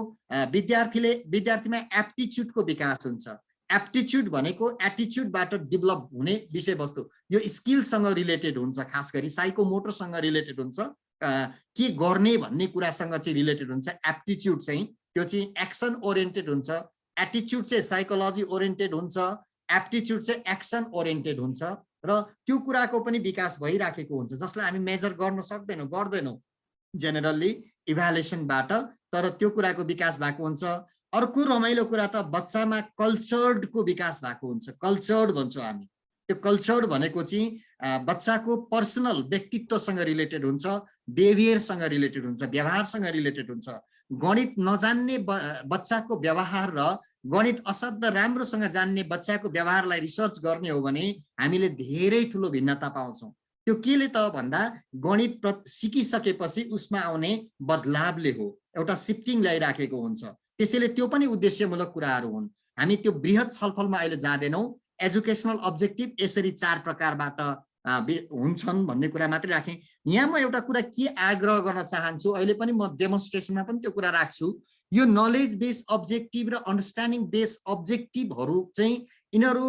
विद्यार्थीमा एप्टिट्युडको विकास हुन्छ एप्टिट्युड भनेको एटिट्युडबाट डेभलप हुने विषयवस्तु यो स्किलसँग रिलेटेड हुन्छ खास गरी साइकोमोटरसँग रिलेटेड हुन्छ के गर्ने भन्ने कुरासँग चाहिँ रिलेटेड हुन्छ एप्टिट्युड चाहिँ त्यो चाहिँ एक्सन ओरिएन्टेड हुन्छ एटिट्युड चाहिँ साइकोलोजी ओरिएन्टेड हुन्छ एप्टिट्युड चाहिँ एक्सन ओरिएन्टेड हुन्छ र त्यो कुराको पनि विकास भइराखेको हुन्छ जसलाई हामी मेजर गर्न गर्दैनौं जेनरली इभ्यालुएसनबाट तर त्यो कुराको विकास भएको हुन्छ अर्को रमाइलो कुरा त बच्चामा कल्चर्डको विकास भएको हुन्छ कल्चर्ड भन्छौं हामी त्यो कल्चर्ड भनेको चाहिँ बच्चाको पर्सनल व्यक्तित्वसँग रिलेटेड हुन्छ बिहेभियरसँग रिलेटेड हुन्छ व्यवहारसँग रिलेटेड हुन्छ गणित नजान्ने बच्चाको व्यवहार र गणित असाध्य राम्रोसँग जान्ने बच्चाको व्यवहारलाई रिसर्च गर्ने हो भने हामीले धेरै ठूलो भिन्नता पाउँछौं त्यो केले त भन्दा गणित सिकिसकेपछि उसमा आउने बदलावले हो एउटा शिफ्टिङ ल्याइराखेको हुन्छ त्यसैले त्यो पनि उद्देश्यमूलक कुराहरू हुन् हामी त्यो बृहत छलफलमा अहिले जाँदैनौं एजुकेसनल अब्जेक्टिभ यसरी 4 प्रकारबाट हुन्छन् भन्ने कुरा मात्रै राखेँ यहाँ म एउटा कुरा के आग्रह गर्न चाहन्छु अहिले पनि म डेमोन्स्ट्रेसनमा पनि त्यो कुरा राख्छु यो नलेज बेस्ड अब्जेक्टिभ र अन्डरस्ट्यान्डिङ बेस्ड अब्जेक्टिभहरु चाहिँ यिनीहरू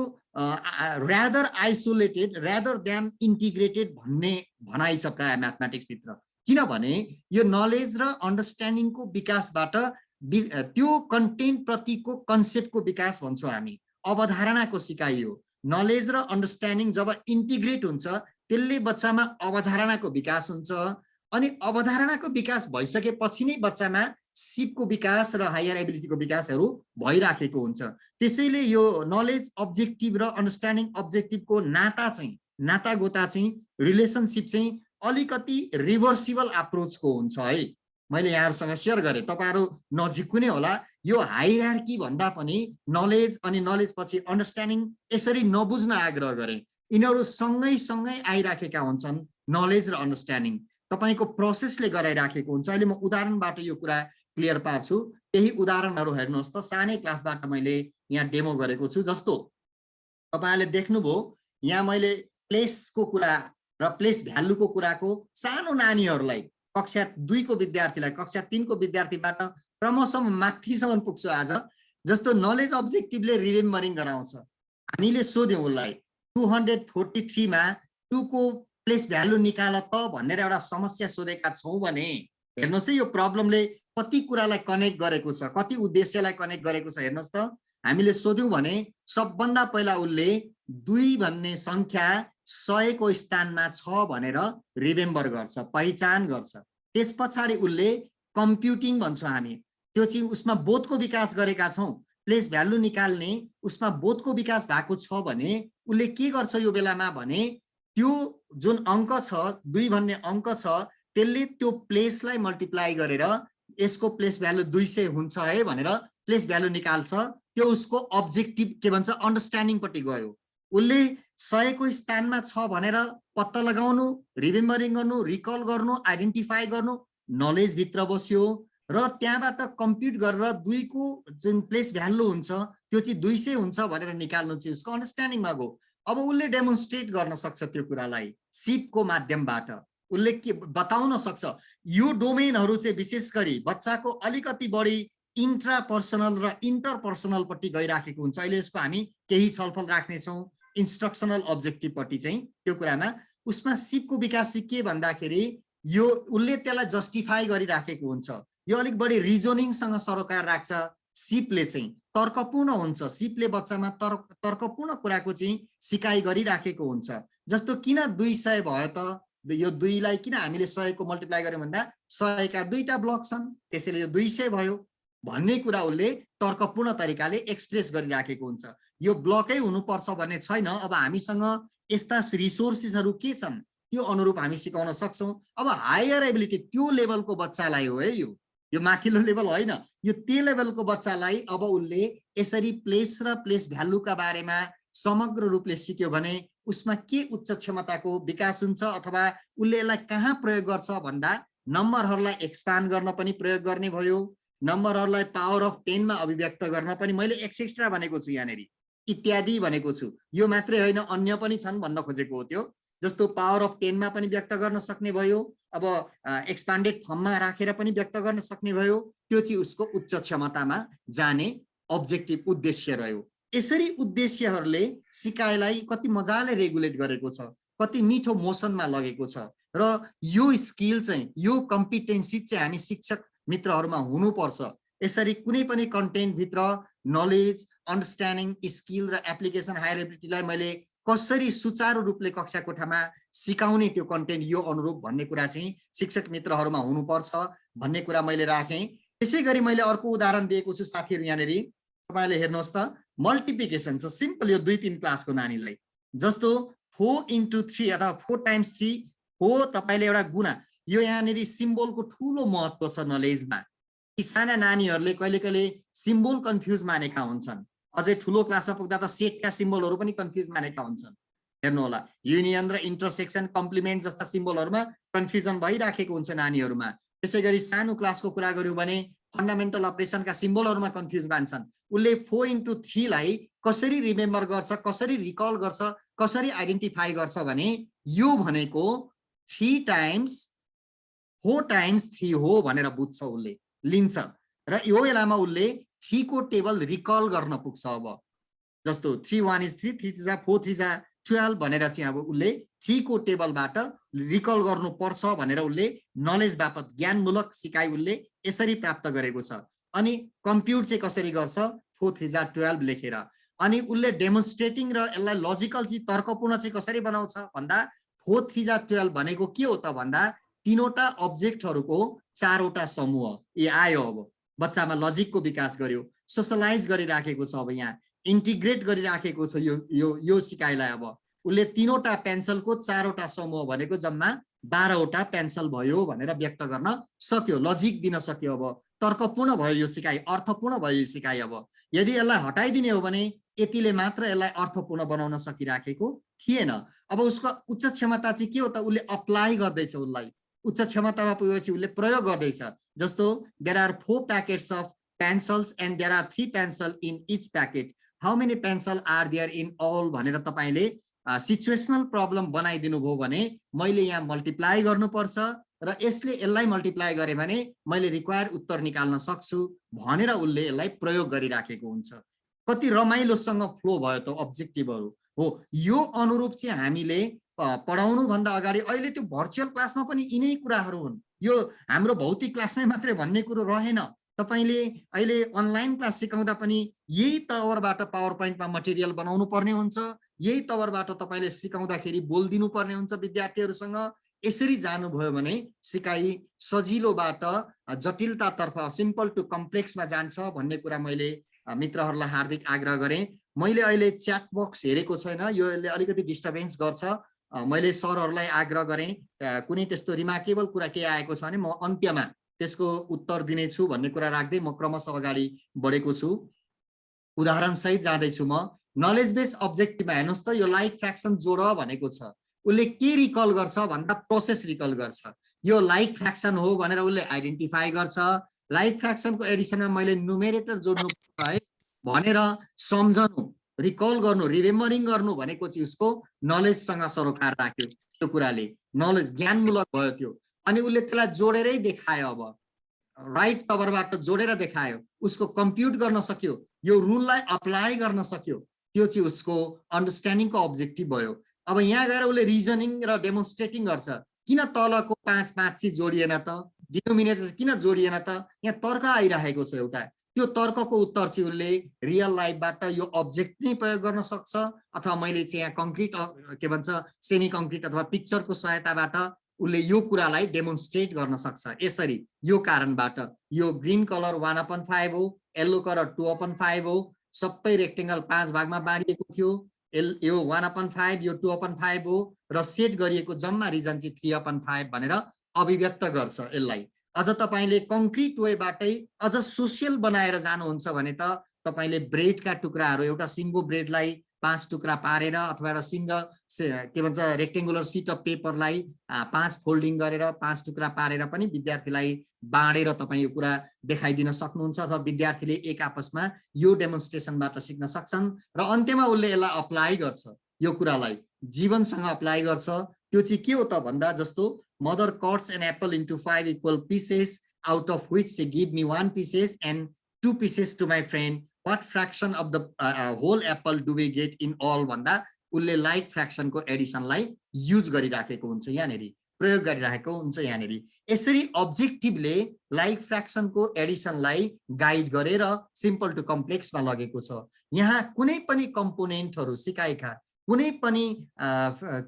rather isolated rather than integrated भन्ने भनाइ छ प्राय म्याथमेटिक्स भित्र। किनभने यो नलेज र अन्डरस्ट्यान्डिङको विकासबाट त्यो कन्टेन्ट प्रतिको कन्सेप्टको विकास भन्छौँ हामी, अवधारणाको सिकाइ हो। नलेज र अन्डरस्ट्यान्डिङ जब इन्टिग्रेट हुन्छ त्यसले बच्चामा अवधारणाको विकास हुन्छ, अनि अवधारणाको विकास भइसकेपछि नै बच्चामा सिपको विकास र हायर एबिलिटीको विकासहरू भइराखेको हुन्छ। त्यसैले यो नलेज अब्जेक्टिभ र अन्डरस्ट्यान्डिङ अब्जेक्टिभको नातागोता चाहिँ रिलेसनसिप चाहिँ अलिकति रिभर्सिबल अप्रोचको हुन्छ है। मैले यहाँहरूसँग सेयर गरेँ, तपाईँहरू नजिकको नै होला, यो हायरार्की भन्दा पनि नलेज अनि नलेज पछि अन्डरस्ट्यान्डिङ यसरी नबुझ्न आग्रह गरेँ। यिनीहरू सँगै आइराखेका हुन्छन्, नलेज र अन्डरस्ट्यान्डिङ तपाईको प्रोसेसले गराइराखेको हुन्छ। अहिले म उदाहरणबाट यो कुरा क्लियर पार्छु। केही उदाहरणहरू हेर्नुहोस् त, सानै क्लासबाट मैले यहाँ डेमो गरेको छु। जस्तो तपाईले देख्नुभयो यहाँ मैले प्लेसको कुरा र प्लेस भ्यालुको कुराको सानो नानीहरूलाई कक्षा 2 को विद्यार्थीलाई कक्षा 3 को विद्यार्थीबाट क्रमशः माथिसम्म पुग्छु आज। जस्तो नलेज अब्जेक्टिभले रिमेम्बरिङ गराउँछ। हामीले सोध्यौं उसलाई 243 मा 2 को प्लेस भ्यालु निकाल त भनेर एउटा समस्या सोधेका छौं भने हेर्नुस् है यो प्रब्लमले कति कुरालाई कनेक्ट गरेको छ, कति उद्देश्यलाई कनेक्ट गरेको छ हेर्नुस् त। हामीले सोध्यौं भने सबभन्दा पहिला उसले 2 भन्ने संख्या 100 को स्थानमा छ भनेर रिमेम्बर गर्छ, पहिचान गर्छ। त्यसपछि उसले कम्प्युटिङ भन्छौं हामी, त्यो चाहिँ उसमा बोधको विकास गरेका छौं। प्लेस भ्यालु निकाल्ने उसमा बोधको विकास भएको छ भने उसले के गर्छ यो बेलामा भने त्यो जुन अंक छ 2 भन्ने अंक छ त्यसले त्यो प्लेसलाई मल्टिप्लाई गरेर यसको प्लेस भ्यालु 200 हुन्छ है भनेर प्लेस भ्यालु निकाल्छ। त्यो उसको अब्जेक्टिभ के भन्छ अन्डरस्ट्यान्डिङ पट्टि गयो। उसले 100 को स्थानमा छ भनेर पत्ता लगाउनु, रिमेम्बरिङ गर्नु, रिकल गर्नु, आइडेन्टिफाई गर्नु नलेज भित्र बस्यो र त्यहाँबाट कम्प्युट गरेर 2 को जुन प्लेस भ्यालु हुन्छ त्यो चाहिँ 200 हुन्छ भनेर निकाल्नु चाहिँ उसको अन्डरस्ट्यान्डिङमा गयो। अब उसले डेमोन्स्ट्रेट गर्न सक्छ त्यो कुरालाई सिपको माध्यमबाट। उसले के बताउन सक्छ यो डोमेनहरु चाहिँ विशेष गरी बच्चाको अलिकति बढी इन्ट्रापर्सनल र इन्टरपर्सनल पट्टि गइराखेको हुन्छ। अहिले यसको हामी केही छलफल राख्ने छौं। इन्स्ट्रक्सनल अब्जेक्टिभ पट्टि चाहिँ त्यो कुरामा उसमा सिपको विकास चाहिँ के भन्दाखेरि यो उसले त्यसलाई जस्टिफाई गरिराखेको हुन्छ। यो अलिक बढी रिजनिङसँग सरोकार राख्छ। सिपले चाहिँ तर्कपूर्ण हुन्छ। सिपले बच्चामा तर्कपूर्ण कुराको चाहिँ सिकाइ गरिराखेको हुन्छ। जस्तो किन 200 भयो त, यो 2 लाई किन हामीले 100 को मल्टिप्लाई गर्यौं भन्दा 100 का 2टा ब्लक छन् त्यसैले यो 200 भयो भन्ने कुरा उसले तर्कपूर्ण तरिकाले एक्सप्रेस गरिराखेको हुन्छ। यो ब्लकै हुनुपर्छ भन्ने छैन। अब हामीसँग यस्ता रिसोर्सेसहरु के छन् त्यो अनुरूप हामी सिकाउन सक्छौं। अब हायर एबिलिटी त्यो लेभलको बच्चालाई हो है, यो माथिल्लो लेभल होइन, यो त्यो लेभलको बच्चालाई अब उसले यसरी प्लेस र प्लेस भ्यालुका बारेमा समग्र रूपले सिक्यो भने उसमा के उच्च क्षमताको विकास हुन्छ अथवा उसले यसलाई कहाँ प्रयोग गर्छ भन्दा नम्बरहरूलाई एक्सपान्ड गर्न पनि प्रयोग गर्ने भयो, नम्बरहरूलाई पावर अफ 10 मा अभिव्यक्त गर्न पनि मैले एक्स्ट्रा भनेको छु यहाँनेरि, इत्यादि भनेको छु। यो मात्रै होइन अन्य पनि छन् भन्न खोजेको हो। त्यो जस्तो पावर अफ 10 मा पनि व्यक्त गर्न सक्ने भयो, अब एक्सपान्डेड फर्ममा राखेर पनि व्यक्त गर्न सक्ने भयो। त्यो चाहिँ उसको उच्च क्षमतामा जाने अब्जेक्टिभ उद्देश्य रह्यो। यसरी उद्देश्यहरूले सिकाइलाई कति मजाले रेगुलेट गरेको छ, कति मिठो मोसनमा लगेको छ र यो स्किल चाहिँ यो कम्पिटेन्सी चाहिँ हामी शिक्षक मित्रहरुमा हुनुपर्छ। यसरी कुनै पनि कन्टेन्ट भित्र नलेज, अन्डरस्ट्यान्डिङ, स्किल र एप्लिकेसन हायर एबिलिटीलाई मैले कसरी सुचारू रूपले कक्षा कोठामा सिकाउने त्यो कन्टेन्ट यो अनुरूप भन्ने कुरा चाहिँ शिक्षक मित्रहरुमा हुनुपर्छ भन्ने कुरा मैले राखेँ। त्यसैगरी मैले अर्को उदाहरण दिएको छु साथीहरु, यहाँनेरि तपाईले हेर्नुहोस् त मल्टिप्लिकेसन छ सिम्पल यो 2-3 क्लासको नानीलाई। जस्तो 4 × 3 अथवा 4 × 3 हो तपाईले एउटा गुणा। यो यहाँनेरि सिम्बलको ठूलो महत्व छ नलेजमा। यी साना नानीहरुले कहिले सिम्बल कन्फ्युज मानेका हुन्छन्। अझै ठूलो क्लासमा पुग्दा त सेटका सिम्बलहरु पनि कन्फ्युज मानेका हुन्छन्। हेर्नु होला युनियन र इन्टरसेक्सन कम्प्लिमेन्ट जस्ता सिम्बलहरुमा कन्फ्युजन भइराखेको हुन्छ नानीहरुमा। त्यसैगरी सानो क्लासको कुरा गर्यौं भने फन्डामेन्टल अपरेसनका सिम्बलहरुमा कन्फ्युज मान्छन्। उले 4 × 3 लाई कसरी रिमेम्बर गर्छ, कसरी रिकल गर्छ, कसरी आइडेन्टिफाई गर्छ भने यो भनेको 3 × 4 × 3 हो भनेर बुझ्छ, उले लिन्छ र यो बेलामा उले 3 को टेबल रिकल गर्न पुग्छ। अब जस्तो 3 1 is 3, 3 2 जा 4 3 जा 12 भनेर चाहिँ अब उसले 3 को टेबलबाट रिकल गर्नुपर्छ भनेर उसले नलेज बापत ज्ञानमूलक सिकाइ उसले यसरी प्राप्त गरेको छ। अनि कम्प्युट चाहिँ कसरी गर्छ 4 3 जा 12 लेखेर। अनि उसले डेमोन्स्ट्रेटिङ र यसलाई लजिकल चाहिँ तर्कपूर्ण चाहिँ कसरी बनाउँछ भन्दा 4 3 जा 12 भनेको के हो त भन्दा तीनवटा अब्जेक्टहरूको चारवटा समूह ए आयो। अब बच्चामा लजिकको विकास गर्यो, सोशलाइज गरिराखेको छ, अब यहाँ इन्टिग्रेट गरिराखेको छ यो सिकाइलाई। अब उसले तीनवटा पेन्सिलको चारवटा समूह भनेको जम्मा 12वटा पेन्सिल भयो भनेर व्यक्त गर्न सक्यो, लजिक दिन सक्यो। अब तर्कपूर्ण भयो यो सिकाइ, अर्थपूर्ण भयो यो सिकाइ। अब यदि यसलाई हटाइदिने हो भने यतिले मात्र यसलाई अर्थपूर्ण बनाउन सकिराखेको थिएन। अब उसको उच्च क्षमता चाहिँ के हो त, उसले अप्लाई गर्दैछ, उसलाई उच्च क्षमतामा पुगेपछि उसले प्रयोग गर्दैछ। जस्तो there are 4 packets of pencils and there are 3 pencil in each packet, how many pencil are there in all भनेर तपाईले सिचुएसनल प्रब्लम बनाइदिनु भयो भने मैले यहाँ मल्टिप्लाई गर्नुपर्छ र यसलाई मल्टिप्लाई गरे भने मैले रिक्वायर उत्तर निकाल्न सक्छु भनेर उसले यसलाई प्रयोग गरिराखेको हुन्छ। कति रमाइलोसँग फ्लो भयो त अब्जेक्टिभहरू हो। यो अनुरूप चाहिँ हामीले पढाउनु भन्दा अगाडि अहिले त्यो भर्चुअल क्लासमा पनि यिनै कुराहरू हुन्। यो हाम्रो भौतिक क्लासमै मात्रै भन्ने कुरो रहेन। तपाईले अहिले अनलाइन क्लास सिकाउँदा पनि यही तवरबाट पावर पोइन्टमा मटेरियल बनाउनु पर्ने हुन्छ, यही तवरबाट तपाईले सिकाउँदाखेरि बोल्दिनु पर्ने हुन्छ विद्यार्थीहरूसँग। यसरी जानुभयो भने सिकाइ सजिलोबाट जटिलतातर्फ, सिम्पल टु कम्प्लेक्समा जान्छ भन्ने कुरा मैले मित्रहरूलाई हार्दिक आग्रह गरेँ। मैले अहिले च्याट बक्स हेरेको छैन, योले अलिकति डिस्टर्बेन्स गर्छ। मैले सरहरूलाई आग्रह गरेँ कुनै त्यस्तो रिमार्केबल कुरा के आएको छ भने म अन्त्यमा त्यसको उत्तर दिनेछु भन्ने कुरा राख्दै म क्रमशः अगाडि बढेको छु। उदाहरण सहित जाँदैछु म। नलेज बेस अब्जेक्टिभमा हेर्नुहोस् त, यो लाइक फ्र्याक्सन जोड भनेको छ। उसले के रिकल गर्छ भन्दा प्रोसेस रिकल गर्छ। यो लाइक फ्र्याक्सन हो भनेर उसले आइडेन्टिफाई गर्छ। लाइक फ्र्याक्सनको एडिसनमा मैले न्युमेरेटर जोड्नु पर्छ है भनेर सम्झनु, रिकल गर्नु, रिमेम्बरिङ गर्नु भनेको चाहिँ उसको नलेजसँग सरोकार राख्यो। त्यो कुराले नलेज ज्ञानमूलक भयो त्यो। अनि उसले त्यसलाई जोडेरै देखायो। अब राइट तवरबाट जोडेर देखायो, उसको कम्प्युट गर्न सक्यो, यो रुललाई अप्लाई गर्न सक्यो। त्यो चाहिँ उसको अन्डरस्ट्यान्डिङको अब्जेक्टिभ भयो। अब यहाँ गएर उसले रिजनिङ र डेमोन्स्ट्रेटिङ गर्छ। किन तलको 5 5 चाहिँ जोडिएन त, डिनोमिनेटर किन जोडिएन त, यहाँ तर्क आइरहेको छ एउटा। त्यो तर्कको उत्तर चाहिँ उसले रियल लाइफबाट यो अब्जेक्ट नै प्रयोग गर्न सक्छ, अथवा मैले चाहिँ यहाँ कङ्क्रिट के भन्छ सेमी कङ्क्रिट अथवा पिक्चरको सहायताबाट उसले यो कुरालाई डेमोन्स्ट्रेट गर्न सक्छ। यसरी यो कारणबाट यो ग्रीन कलर 1/5 हो, येल्लो कलर 2/5 हो, सबै रेक्टेंगल 5 भागमा बाँडिएको थियो। यो 1/5 यो 2/5 हो र सेट गरिएको जम्मा रिजन चाहिँ 3/5 भनेर अभिव्यक्त गर्छ यसलाई। अझ तपाईले कङ्क्रिट वेबाटै अझ सोशल बनाएर जानुहुन्छ भने त तपाईले ब्रेडका टुक्राहरू, एउटा सिङ्गो ब्रेडलाई 5 टुक्रा पारेर अथवा एउटा सिङ्गल के भन्छ रेक्टेंगुलर सिट अफ पेपरलाई 5 फोल्डिङ गरेर 5 टुक्रा पारेर पनि विद्यार्थीलाई बाँडेर तपाईँ यो कुरा देखाइदिन सक्नुहुन्छ, अथवा विद्यार्थीले एक आपसमा यो डेमोन्स्ट्रेसनबाट सिक्न सक्छन्। र अन्त्यमा उसले यसलाई अप्लाई गर्छ, यो कुरालाई जीवनसँग अप्लाई गर्छ। त्यो चाहिँ के हो त भन्दा जस्तो mother cuts an apple into 5 equal pieces out of which she give me 1 pieces and 2 pieces to my friend, what fraction of the whole apple do we get in all भन्दा उसले लाइक फ्र्याक्सनको एडिसनलाई युज गरिराखेको हुन्छ, यहाँनेरि प्रयोग गरिराखेको हुन्छ यहाँनेरि। यसरी अब्जेक्टिभले लाइक फ्र्याक्सनको एडिसनलाई गाइड गरेर सिम्पल टु कम्प्लेक्समा लगेको छ। यहाँ कुनै पनि कम्पोनेन्टहरू सिकाइका, कुनै पनि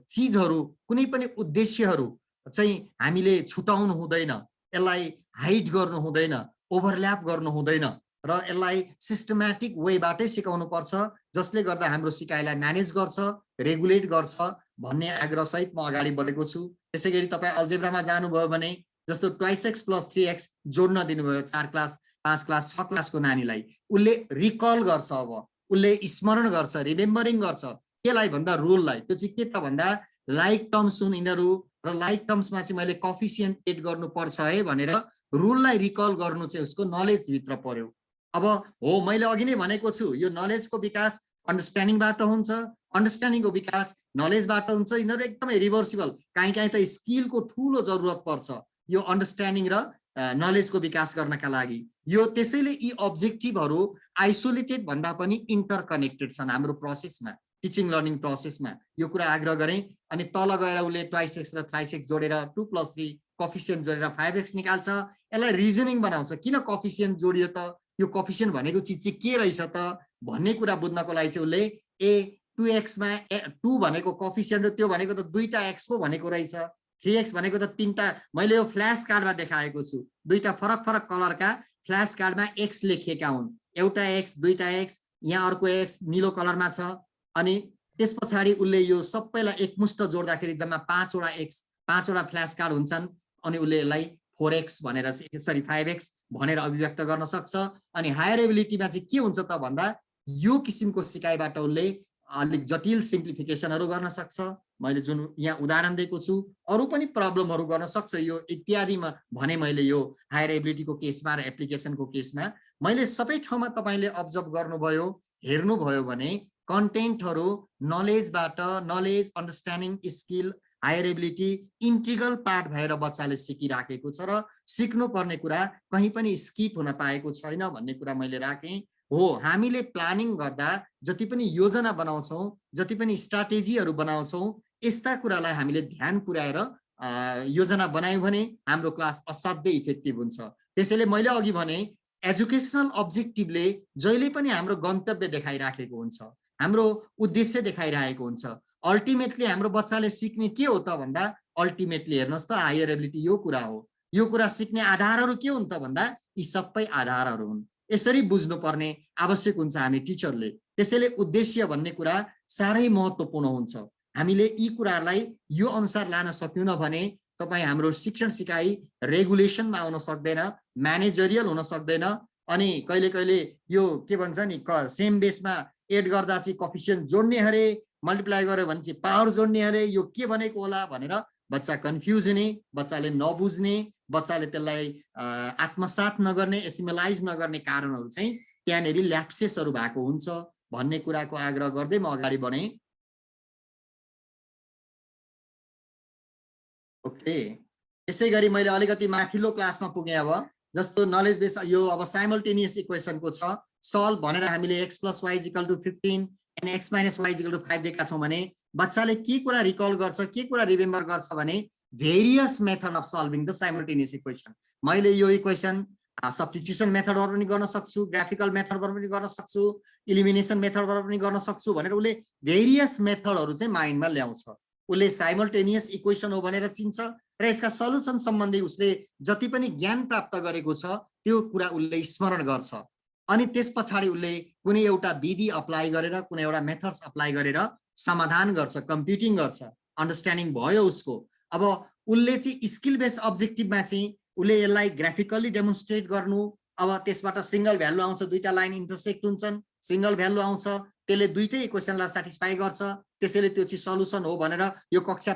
चिजहरू, कुनै पनि उद्देश्यहरू चाहिँ हामीले छुटाउनु हुँदैन, यसलाई हाइड गर्नु हुँदैन, ओभरल्याप गर्नु हुँदैन र यसलाई सिस्टमेटिक वेबाटै सिकाउनु पर्छ, जसले गर्दा हाम्रो सिकाइलाई म्यानेज गर्छ, रेगुलेट गर्छ भन्ने आग्रह सहित म अगाडि बढेको छु। त्यसैगरी तपाईँ अल्जेब्रामा जानुभयो भने जस्तो 2x + 3x जोड्न दिनुभयो 4 क्लास 5 क्लास 6 क्लासको नानीलाई, उसले रिकल गर्छ, अब उसले स्मरण गर्छ, रिमेम्बरिङ गर्छ। केलाई भन्दा रुललाई। त्यो चाहिँ के त भन्दा लाइक टर्म्स हुन् यिनीहरू र लाइक टर्म्समा चाहिँ मैले कोफिसिएन्ट एड गर्नुपर्छ है भनेर रुललाई रिकल गर्नु चाहिँ उसको नलेजभित्र पर्यो। अब हो मैले अघि नै भनेको छु, यो नलेजको विकास अन्डरस्ट्यान्डिङबाट हुन्छ, अन्डरस्ट्यान्डिङको विकास नलेजबाट हुन्छ। यिनीहरू एकदमै रिभर्सिबल। काहीँ काहीँ त स्किलको ठुलो जरुरत पर्छ यो अन्डरस्ट्यान्डिङ र नलेजको विकास गर्नका लागि। यो त्यसैले यी अब्जेक्टिभहरू आइसोलेटेड भन्दा पनि इन्टरकनेक्टेड छन् हाम्रो प्रोसेसमा, टिचिङ लर्निङ प्रोसेसमा। यो कुरा आग्रह गरेँ। अनि तल गएर उसले ट्वाइस एक्स र थ्राइस एक्स जोडेर 2+3 कोफिसिएन्ट जोडेर 5x निकाल्छ। यसलाई रिजनिङ बनाउँछ, किन कोफिसिएन्ट जोडियो त, यो कोफिसिएन्ट भनेको चिज चाहिँ के रहेछ त भन्ने कुरा बुझ्नको लागि चाहिँ उसले 2x मा 2 भनेको कोफिसिएन्ट हो, त्यो भनेको त 2टा x पो भनेको रहेछ, 3x भनेको त 3टा। मैले यो फ्ल्यास कार्डमा देखाएको छु, 2टा फरक फरक कलरका फ्ल्यास कार्डमा x लेखिएका हुन्। एउटा x, 2टा x, यहाँ अर्को x नीलो कलरमा छ। अनि त्यस पछाडि उसले यो सबैलाई एकमुष्ट जोड्दाखेरि जम्मा 5वटा x, 5वटा फ्ल्यास कार्ड हुन्छन्। अनि उसले यसलाई 4x भनेर सरी 5x भनेर अभिव्यक्त गर्न सक्छ। अनि हायर एबिलिटीमा चाहिँ के हुन्छ त भन्दा यो किसिमको सिकाइबाट उसले अलिक जटिल सिम्प्लिफिकेसनहरू गर्न सक्छ। मैले जुन यहाँ उदाहरण दिएको छु, अरू पनि प्रब्लमहरू गर्न सक्छ यो इत्यादिमा भने मैले यो हायर एबिलिटीको केसमा र एप्लिकेसनको केसमा मैले सबै ठाउँमा तपाईले अब्जर्भ गर्नुभयो, हेर्नुभयो भने कन्टेन्टहरू नलेजबाट, knowledge, understanding, skill, higher ability integral part भएर बच्चाले सिकिराखेको छ र सिक्नुपर्ने कुरा कहीँ पनि स्किप हुन पाएको छैन भन्ने कुरा मैले राखेँ। हो, हामीले प्लानिङ गर्दा जति पनि योजना बनाउँछौँ, जति पनि स्ट्राटेजीहरू बनाउँछौँ, यस्ता कुरालाई हामीले ध्यान पुर्याएर योजना बनायौँ भने हाम्रो क्लास असाध्यै इफेक्टिभ हुन्छ। त्यसैले मैले अघि भने एजुकेसनल अब्जेक्टिभले जहिले पनि हाम्रो गन्तव्य देखाइराखेको हुन्छ, हाम्रो उद्देश्य देखाइरहेको हुन्छ। अल्टिमेटली हाम्रो बच्चाले सिक्ने के हो त भन्दा अल्टिमेटली हेर्नुहोस् त हायर एबिलिटी यो कुरा हो। यो कुरा सिक्ने आधारहरू के हुन् त भन्दा यी सबै आधारहरू हुन्। यसरी बुझ्नुपर्ने आवश्यक हुन्छ हामी टिचरले। त्यसैले उद्देश्य भन्ने कुरा साह्रै महत्त्वपूर्ण हुन्छ। हामीले यी कुराहरूलाई यो अनुसार लान सक्यौँ भने तपाईँ हाम्रो शिक्षण सिकाइ रेगुलेसनमा आउन सक्दैन, म्यानेजरियल हुन सक्दैन। अनि कहिले कहिले यो के भन्छ नि सेम बेसमा एड गर्दा चाहिँ कोफिसिएन्ट जोड्ने अरे, मल्टिप्लाई गर्यो भने चाहिँ पावर जोड्ने अरे, यो के भनेको होला भनेर बच्चा कन्फ्युज हुने, बच्चाले नबुझ्ने, बच्चाले त्यसलाई आत्मसात नगर्ने, एसिमिलाइज नगर्ने कारणहरू चाहिँ त्यहाँनेरि ल्याप्सेसहरू भएको हुन्छ भन्ने कुराको आग्रह गर्दै म अगाडि बढेँ। ओके, त्यसै गरी मैले अलिकति माथिल्लो क्लासमा पुगेँ। अब जस्तो नलेज बेस यो अब साइमल्टेनियस इक्वेसनको छ, सल्भ भनेर हामीले x + y = 15 and x - y = 5 दिएका छौँ भने बच्चाले के कुरा रिकल गर्छ, के कुरा रिमेम्बर गर्छ भने various method of solving the simultaneous equation. मैले यो इक्वेसन सब्स्टिट्युसन मेथडबाट पनि गर्न सक्छु, ग्राफिकल मेथडबाट पनि गर्न सक्छु, इलिमिनेसन मेथडबाट पनि गर्न सक्छु भनेर उसले भेरियस मेथडहरू चाहिँ माइन्डमा ल्याउँछ। उसले साइमल्टेनियस इक्वेसन हो भनेर चिन्छ र यसका सल्युसन सम्बन्धी उसले जति पनि ज्ञान प्राप्त गरेको छ त्यो कुरा उसले स्मरण गर्छ। अनि त्यस पछाडि उसले कुनै एउटा विधि अप्लाई गरेर, कुनै एउटा मेथड्स अप्लाई गरेर समाधान गर्छ, कम्प्युटिङ गर्छ, अन्डरस्ट्यान्डिङ भयो उसको। अब उसले चाहिँ स्किल बेस्ड अब्जेक्टिभमा चाहिँ उसले यसलाई ग्राफिकल्ली डेमोन्स्ट्रेट गर्नु, अब त्यसबाट सिंगल भ्यालु आउँछ, दुईटा लाइन इन्टरसेक्ट हुन्छन्, सिंगल भ्यालु आउँछ, त्यसले दुईटै इक्वेसनलाई सेटिस्फाई गर्छ, त्यसैले त्यो चाहिँ सल्युसन हो भनेर यो कक्षा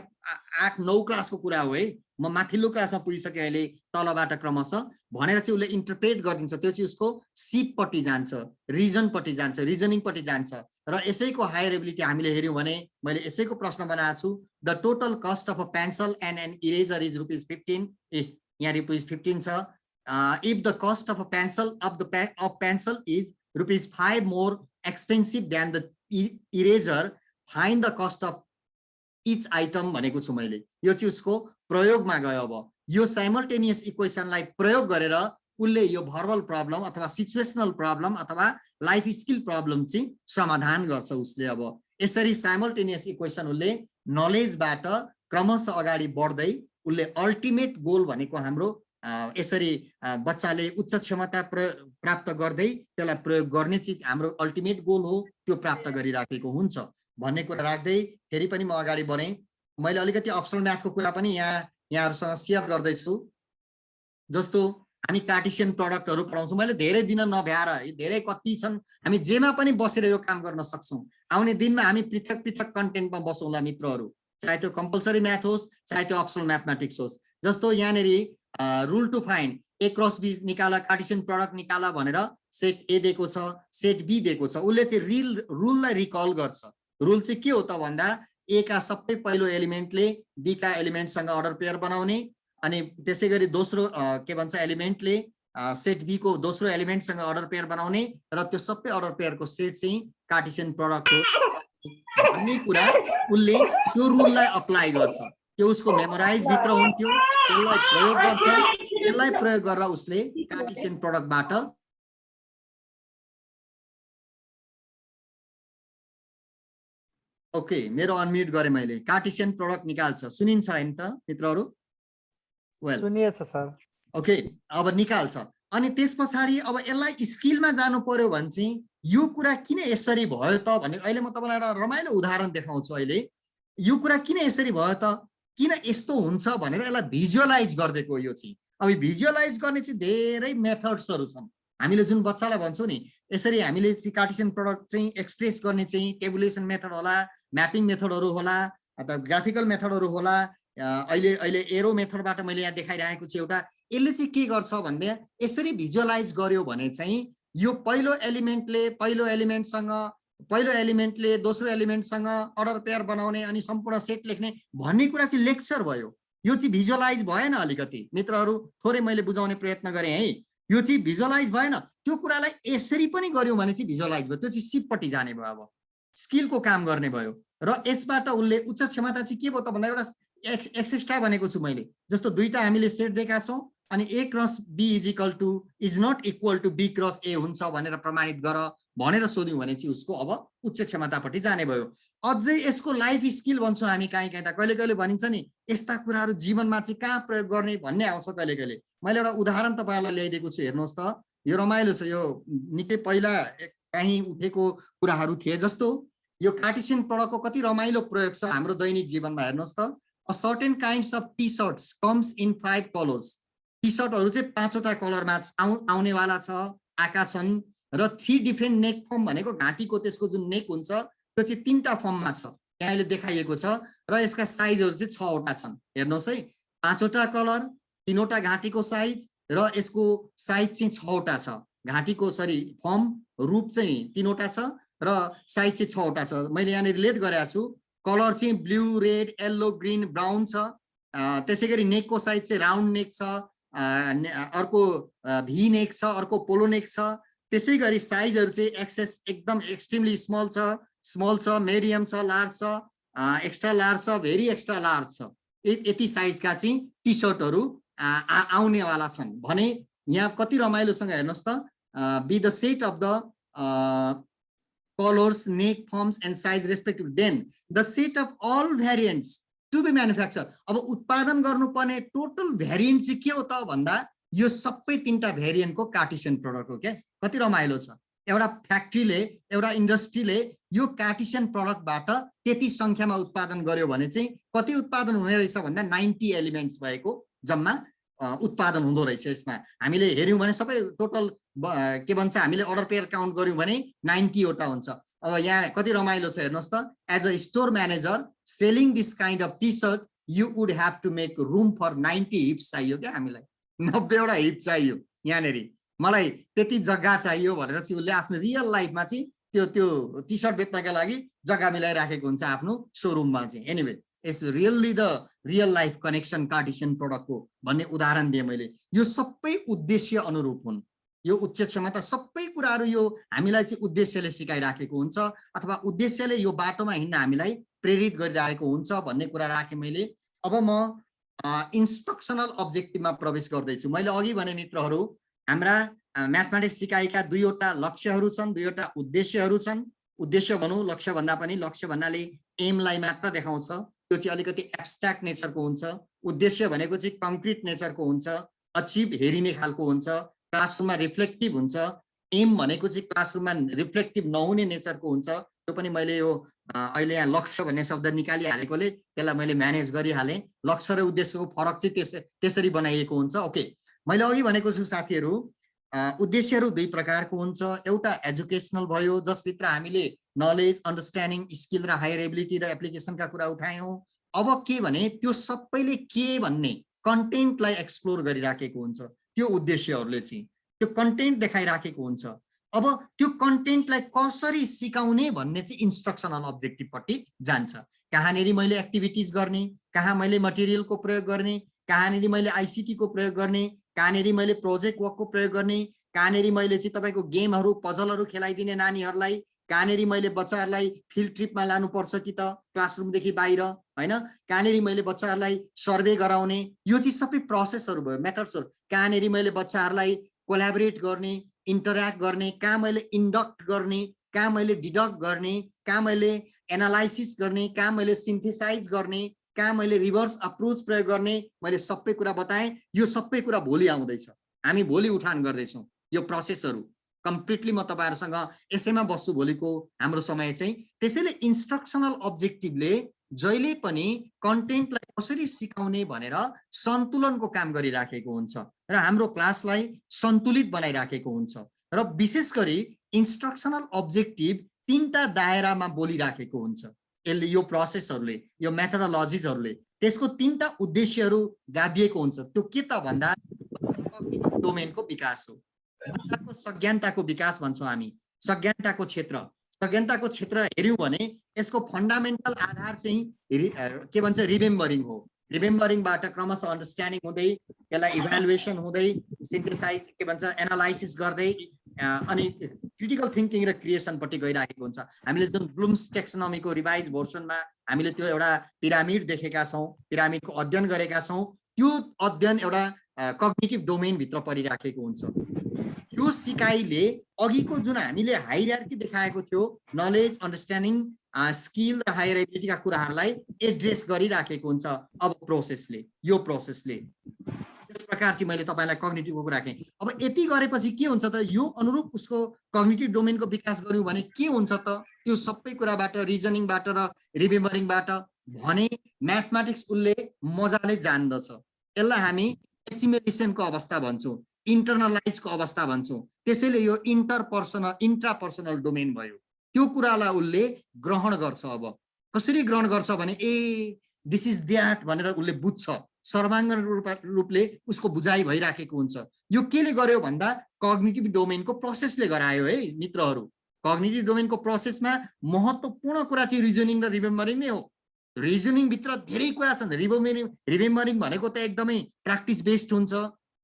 8-9 क्लासको कुरा हो है, म माथिल्लो क्लासमा पुगिसकेँ अहिले, तलबाट क्रमशः भनेर चाहिँ उसले इन्टरप्रेट गरिदिन्छ। त्यो चाहिँ उसको सिपपट्टि जान्छ, रिजनपट्टि जान्छ, रिजनिङपट्टि जान्छ। र यसैको हायर एबिलिटी हामीले हेऱ्यौँ भने मैले यसैको प्रश्न बनाएको छु, the total cost of a pencil and an eraser is ₹15। यहाँ ₹15 छ। If the cost of a pencil of pencil is ₹5 more expensive than the eraser, find the cost of each item भनेको छु मैले। यो चाहिँ उसको प्रयोगमा गयो। अब यो साइमल्टेनियस इक्वेसनलाई प्रयोग गरेर उसले यो भर्बल प्रब्लम अथवा सिचुएसनल प्रब्लम अथवा लाइफ स्किल प्रब्लम चाहिँ समाधान गर्छ उसले। अब यसरी साइमल्टेनियस इक्वेसन उसले नलेजबाट क्रमशः अगाडि बढ्दै उसले अल्टिमेट गोल भनेको हाम्रो यसरी बच्चाले उच्च क्षमता प्राप्त गर्दै त्यसलाई प्रयोग गर्ने चाहिँ हाम्रो अल्टिमेट गोल हो, त्यो प्राप्त गरिराखेको हुन्छ भन्ने कुरा राख्दै फेरि पनि म अगाडि बढेँ। मैले अलिकति अप्सनल म्याथको कुरा पनि यहाँहरूसँग सेयर गर्दैछु। जस्तो हामी कार्टेसियन प्रडक्टहरू पढाउँछौँ, मैले धेरै दिन नभ्याएर धेरै कति छन्, हामी जेमा पनि बसेर यो काम गर्न सक्छौँ। आउने दिनमा हामी पृथक पृथक कन्टेन्टमा बसौँला मित्रहरू, चाहे त्यो कम्पलसरी म्याथ होस् चाहे त्यो अप्सनल म्याथमेटिक्स होस्। जस्तो यहाँनिर rule to find A cross B निकाला, कार्टेसियन प्रडक्ट निकाला भनेर सेट A दिएको छ, सेट B दिएको छ। उसले चाहिँ रुललाई रिकल गर्छ। रुल चाहिँ के हो त भन्दा A का सबै पहिलो एलिमेन्टले B का एलिमेन्टसँग अर्डर पेयर बनाउने अनि त्यसै गरी दोस्रो के भन्छ एलिमेन्टले सेट बी को दोस्रो एलिमेन्टसँग अर्डर पेयर बनाउने र त्यो सबै अर्डर पेयरको सेट चाहिँ कार्टेसियन प्रडक्ट हो भन्ने कुरा उसले त्यो रुललाई अप्लाई गर्छ। त्यो उसको मेमोराइज भित्र हुन्थ्यो, त्यसलाई प्रयोग गर्छ, त्यसलाई प्रयोग गरेर उसले कार्टेसियन प्रडक्टबाट ओके मेरो अनम्युट गरे मैले कार्टेसियन प्रडक्ट निकाल्छ। सुनिन्छ हैन त मित्रहरू? Well सुनिएछ sir. ओके अब निकाल्छ। अनि त्यसपछि अब यसलाई स्किलमा जानु पर्यो भने चाहिँ यो कुरा किन यसरी भयो त भने अहिले म तपाईलाई एउटा रमाइलो उदाहरण देखाउँछु। अहिले यो कुरा किन यसरी भयो त, किन यस्तो हुन्छ भनेर यसलाई भिजुअलाइज गर्देको यो चाहिँ। अब भिजुअलाइज गर्ने चाहिँ धेरै मेथड्सहरू छन्। हामीले जुन बच्चालाई भन्छौँ नि यसरी हामीले चाहिँ कार्टेसियन प्रडक्ट चाहिँ एक्सप्रेस गर्ने चाहिँ टेबुलेसन मेथड होला, म्यापिङ मेथडहरू होला अथवा ग्राफिकल मेथडहरू होला। अहिले एरो मेथडबाट मैले यहाँ देखाइरहेको छु एउटा। यसले चाहिँ के गर्छ भन्दा यसरी भिजुअलाइज गर्यो भने चाहिँ यो पहिलो एलिमेन्टले दोस्रो एलिमेन्टसँग अर्डर पेयर बनाउने अनि सम्पूर्ण सेट लेख्ने भन्ने कुरा चाहिँ लेक्चर भयो। यो चाहिँ भिजुअलाइज भएन। अलिकति मित्रहरू थोरै मैले बुझाउने प्रयत्न गरेँ है। यो चाहिँ भिजुअलाइज भएन। त्यो कुरालाई यसरी पनि गर्यो भने चाहिँ भिजुअलाइज भयो। त्यो चाहिँ सिपपट्टि जाने भयो, अब स्किलको काम गर्ने भयो। र यसबाट उसले उच्च क्षमता चाहिँ के भयो त भन्दा एउटा एक्स्ट्रा भनेको छु मैले। जस्तो दुईटा हामीले सेट दिएका छौँ अनि A cross B is not equal to B cross A हुन्छ भनेर प्रमाणित गर भनेर सोध्यौँ भने चाहिँ उसको अब उच्च क्षमतापट्टि जाने भयो। अझै यसको लाइफ स्किल भन्छौँ हामी कहीँ त कहिले कहिले भनिन्छ नि यस्ता कुराहरू जीवनमा चाहिँ कहाँ प्रयोग गर्ने भन्ने आउँछ कहिले कहिले। मैले एउटा उदाहरण तपाईँहरूलाई ल्याइदिएको छु, हेर्नुहोस् त। यो रमाइलो छ, यो निकै पहिला कहीँ उठेको कुराहरू थिए। जस्तो यो कार्टेसियन प्रडक्टको कति रमाइलो प्रयोग छ हाम्रो दैनिक जीवनमा। हेर्नुहोस् त, a certain kinds of T shirts comes in 5 colours. T सर्टहरू चाहिँ 5वटा कलरमा आउनेवाला छ, आएका छन्। र 3 डिफ्रेन्ट नेक फर्म भनेको घाँटीको त्यसको जुन नेक हुन्छ त्यो चाहिँ 3टा फर्ममा छ, यहाँ अहिले देखाइएको छ। र यसका साइजहरू चाहिँ 6वटा छन्। हेर्नुहोस् है, 5वटा कलर, 3वटा घाँटीको साइज र यसको साइज चाहिँ 6वटा छ। घाँटीको फर्म रूप चाहिँ 3वटा छ र साइज चाहिँ 6वटा छ। मैले यहाँ रिलेट गरेको छु। कलर चाहिँ blue, red, yellow, green, brown छ। त्यसै गरी नेकको साइज चाहिँ राउन्ड नेक छ, अर्को भी नेक छ, अर्को पोलो नेक छ। त्यसै गरी साइजहरू चाहिँ एक्सेस एकदम एक्सट्रिमली स्मल छ, मिडियम छ, लार्ज छ, एक्स्ट्रा लार्ज छ, भेरी एक्स्ट्रा लार्ज छ। यति साइजका चाहिँ टी सर्टहरू आउनेवाला छन् भने यहाँ कति रमाइलोसँग हेर्नुहोस् त। Be the set of the colors, neck forms and size respective, then the set of all variants to be manufactured। अब उत्पादन गर्नुपर्ने टोटल भेरिएन्ट चाहिँ के हो त भन्दा यो सबै 3टा भेरिएन्टको कार्टेसियन प्रडक्ट हो। क्या कति रमाइलो छ। एउटा फ्याक्ट्रीले, एउटा इन्डस्ट्रीले यो कार्टेसियन प्रडक्टबाट त्यति संख्यामा उत्पादन गर्यो भने चाहिँ कति उत्पादन हुने रहेछ भन्दा 90 एलिमेन्ट्स भएको जम्मा उत्पादन हुँदो रहेछ। यसमा हामीले हेर्यौँ भने सबै टोटल के भन्छ हामीले अर्डर पेयर काउन्ट गर्यौँ भने 90वटा हुन्छ। अब यहाँ कति रमाइलो छ हेर्नुहोस् त। As a store manager selling this kind of T shirt you would have to make room for 90 hips चाहियो। क्या हामीलाई 90वटा हिप चाहियो। यहाँनिर मलाई त्यति जग्गा चाहियो भनेर चाहिँ उसले आफ्नो रियल लाइफमा चाहिँ त्यो टी सर्ट बेच्नका लागि जग्गा मिलाइराखेको हुन्छ आफ्नो सोरुममा चाहिँ। Anyway it's really the real life connection Cartesian प्रडक्टको भन्ने उदाहरण दिएँ मैले। यो सबै उद्देश्य अनुरूप हुन्। यो उच्च क्षमता सबै कुराहरू यो हामीलाई चाहिँ उद्देश्यले सिकाइराखेको हुन्छ अथवा उद्देश्यले यो बाटोमा हिँड्न हामीलाई प्रेरित गरिरहेको हुन्छ भन्ने कुरा राखेँ मैले। अब म इन्स्ट्रक्सनल अब्जेक्टिभमा प्रवेश गर्दैछु। मैले अघि भने मित्रहरू हाम्रा म्याथमेटिक्स सिकाइका 2वटा लक्ष्यहरू छन्, 2वटा उद्देश्यहरू छन्। उद्देश्य भनौँ, लक्ष्य भन्दा पनि लक्ष्य भन्नाले एमलाई मात्र देखाउँछ, त्यो चाहिँ अलिकति एब्स्ट्र्याक्ट नेचरको हुन्छ। उद्देश्य भनेको चाहिँ कङ्क्रिट नेचरको हुन्छ, अचिभ हेरिने खालको हुन्छ, क्लासरुममा रिफ्लेक्टिभ हुन्छ। एम भनेको चाहिँ क्लासरुममा रिफ्लेक्टिभ नहुने नेचरको हुन्छ। त्यो पनि मैले यो अहिले यहाँ लक्ष्य भन्ने शब्द निकालिहालेकोले त्यसलाई मैले म्यानेज गरिहालेँ। लक्ष्य र उद्देश्यको फरक चाहिँ त्यसरी बनाइएको हुन्छ। ओके, मैले अघि भनेको छु साथीहरू, उद्देश्यहरू 2 प्रकारको हुन्छ। एउटा एजुकेसनल भयो जसभित्र हामीले नलेज, अन्डरस्ट्यान्डिङ, स्किल र हायर एबिलिटी र एप्लिकेसनका कुरा उठायौँ। अब के भने त्यो सबैले के भन्ने कन्टेन्टलाई एक्सप्लोर गरिराखेको हुन्छ। त्यो उद्देश्यहरूले चाहिँ त्यो कन्टेन्ट देखाइराखेको हुन्छ। अब त्यो कन्टेन्टलाई कसरी सिकाउने भन्ने चाहिँ इन्स्ट्रक्सनल अब्जेक्टिभपट्टि जान्छ। कहाँनिर मैले एक्टिभिटिज गर्ने, कहाँ मैले मटेरियलको प्रयोग गर्ने, कहाँनिर मैले आइसिटी को प्रयोग गर्ने, कहाँनिर मैले प्रोजेक्ट वर्कको प्रयोग गर्ने, कहाँनिर मैले चाहिँ तपाईँको गेमहरू पजलहरू खेलाइदिने नानीहरूलाई, कहाँनिर मैले बच्चाहरूलाई फिल्ड ट्रिपमा लानुपर्छ कि त क्लासरुमदेखि बाहिर, होइन, कहाँनिर मैले बच्चाहरूलाई सर्वे गराउने, यो चाहिँ सबै प्रोसेसहरू भयो, मेथड्सहरू। कहाँनिर मैले बच्चाहरूलाई कोलाबोरेट गर्ने, इन्टरेक्ट गर्ने, कहाँ मैले इन्डक्ट गर्ने, कहाँ मैले डिडक्ट गर्ने, कहाँ मैले एनालाइसिस गर्ने, कहाँ मैले सिन्थेसाइज गर्ने, कहाँ मैले रिभर्स अप्रोच प्रयोग गर्ने, मैले सबै कुरा बताएँ। यो सबै कुरा भोलि आउँदैछ, हामी भोलि उठान गर्दैछौँ यो प्रोसेसहरू कम्प्लिटली। म तपाईँहरूसँग यसैमा बस्छु भोलिको हाम्रो समय चाहिँ। त्यसैले इन्स्ट्रक्सनल अब्जेक्टिभले जहिले पनि कन्टेन्टलाई कसरी सिकाउने भनेर सन्तुलनको काम गरिराखेको हुन्छ र हाम्रो क्लासलाई सन्तुलित बनाइराखेको हुन्छ। र विशेष गरी इन्स्ट्रक्सनल अब्जेक्टिभ 3टा दायरामा बोलिराखेको हुन्छ। यसले यो प्रोसेसहरूले, यो मेथोडोलोजिजहरूले त्यसको 3टा उद्देश्यहरू गाभिएको हुन्छ। त्यो के त भन्दा डोमेनको विकास हो, बच्चाको सज्ञानताको विकास भन्छौँ हामी। सज्ञानताको क्षेत्र, सज्ञानताको क्षेत्र हेऱ्यौँ भने यसको फन्डामेन्टल आधार चाहिँ के भन्छ रिमेम्बरिङ हो। रिमेम्बरिङबाट क्रमशः अन्डरस्ट्यान्डिङ हुँदै, त्यसलाई इभ्यालुएसन हुँदै, सिन्थेसाइज के भन्छ एनालाइसिस गर्दै अनि क्रिटिकल थिङ्किङ र क्रिएसनपट्टि गइराखेको हुन्छ। हामीले जुन ब्लुम्स टेक्सोनोमीको रिभाइज भर्सनमा हामीले त्यो एउटा पिरामिड देखेका छौँ, पिरामिडको अध्ययन गरेका छौँ। त्यो अध्ययन एउटा कग्निटिभ डोमेनभित्र परिराखेको हुन्छ। यो सिकाइले अघिको जुन हामीले हाइरार्की देखाएको थियो, नलेज, अन्डरस्ट्यान्डिङ, स्किल र हायर एबिलिटीका कुराहरूलाई एड्रेस गरिराखेको हुन्छ। अब प्रोसेसले, यो प्रोसेसले त्यस प्रकार चाहिँ मैले तपाईँलाई कग्निटिभको कुरा राखेँ। अब यति गरेपछि के हुन्छ त, यो अनुरूप उसको कग्निटिभ डोमेनको विकास गर्यौँ भने के हुन्छ त, त्यो सबै कुराबाट, रिजनिङबाट र रिमेम्बरिङबाट भने म्याथमेटिक्स उसले मजाले जान्दछ। यसलाई हामी एसिमिलेसनको अवस्था भन्छौँ, इन्टरनलाइजको अवस्था भन्छौँ। त्यसैले यो इन्ट्रापर्सनल डोमेन भयो। त्यो कुरालाई उसले ग्रहण गर्छ। अब कसरी ग्रहण गर्छ भने दिस इज द्याट भनेर उसले बुझ्छ। सर्वाङ्गीण रूपले उसको बुझाइ भइराखेको हुन्छ। यो केले गर्यो भन्दा कग्निटिभ डोमेनको प्रोसेसले गरायो है मित्रहरू। कग्निटिभ डोमेनको प्रोसेसमा महत्त्वपूर्ण कुरा चाहिँ रिजनिङ र रिमेम्बरिङ नै हो। रिजनिङभित्र धेरै कुरा छन्। रिमेम्बरिङ भनेको त एकदमै प्र्याक्टिस बेस्ड हुन्छ,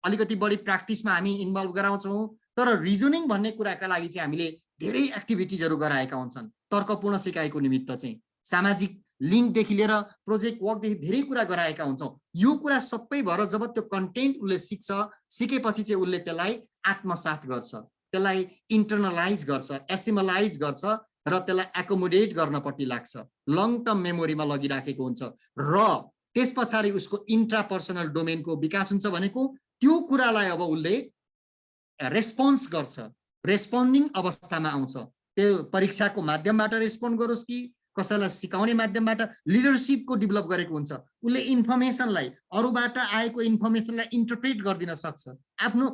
अलिकति बढी प्र्याक्टिसमा हामी इन्भल्भ गराउँछौँ। तर रिजनिङ भन्ने कुराका लागि चाहिँ हामीले धेरै एक्टिभिटिजहरू गराएका हुन्छन्। तर्कपूर्ण सिकाइको निमित्त चाहिँ सामाजिक लिङ्कदेखि लिएर प्रोजेक्ट वर्कदेखि धेरै कुरा गराएका हुन्छौँ। यो कुरा सबै भएर जब त्यो कन्टेन्ट उसले सिक्छ, सिकेपछि चाहिँ उसले त्यसलाई आत्मसात गर्छ, त्यसलाई इन्टरनलाइज गर्छ, एसिमलाइज गर्छ र त्यसलाई एकोमोडेट गर्नपट्टि लाग्छ, लङ टर्म मेमोरीमा लगिराखेको हुन्छ। र त्यस पछाडि उसको इन्ट्रापर्सनल डोमेनको विकास हुन्छ भनेको त्यो कुरालाई अब उसले रेस्पोन्स गर्छ, रेस्पोन्डिङ अवस्थामा आउँछ। त्यो परीक्षाको माध्यमबाट रेस्पोन्ड गरोस् कि कसैलाई सिकाउने माध्यमबाट लिडरसिपको डेभलप गरेको हुन्छ। उसले इन्फर्मेसनलाई, अरूबाट आएको इन्फर्मेसनलाई इन्टरप्रेट गरिदिन सक्छ, आफ्नो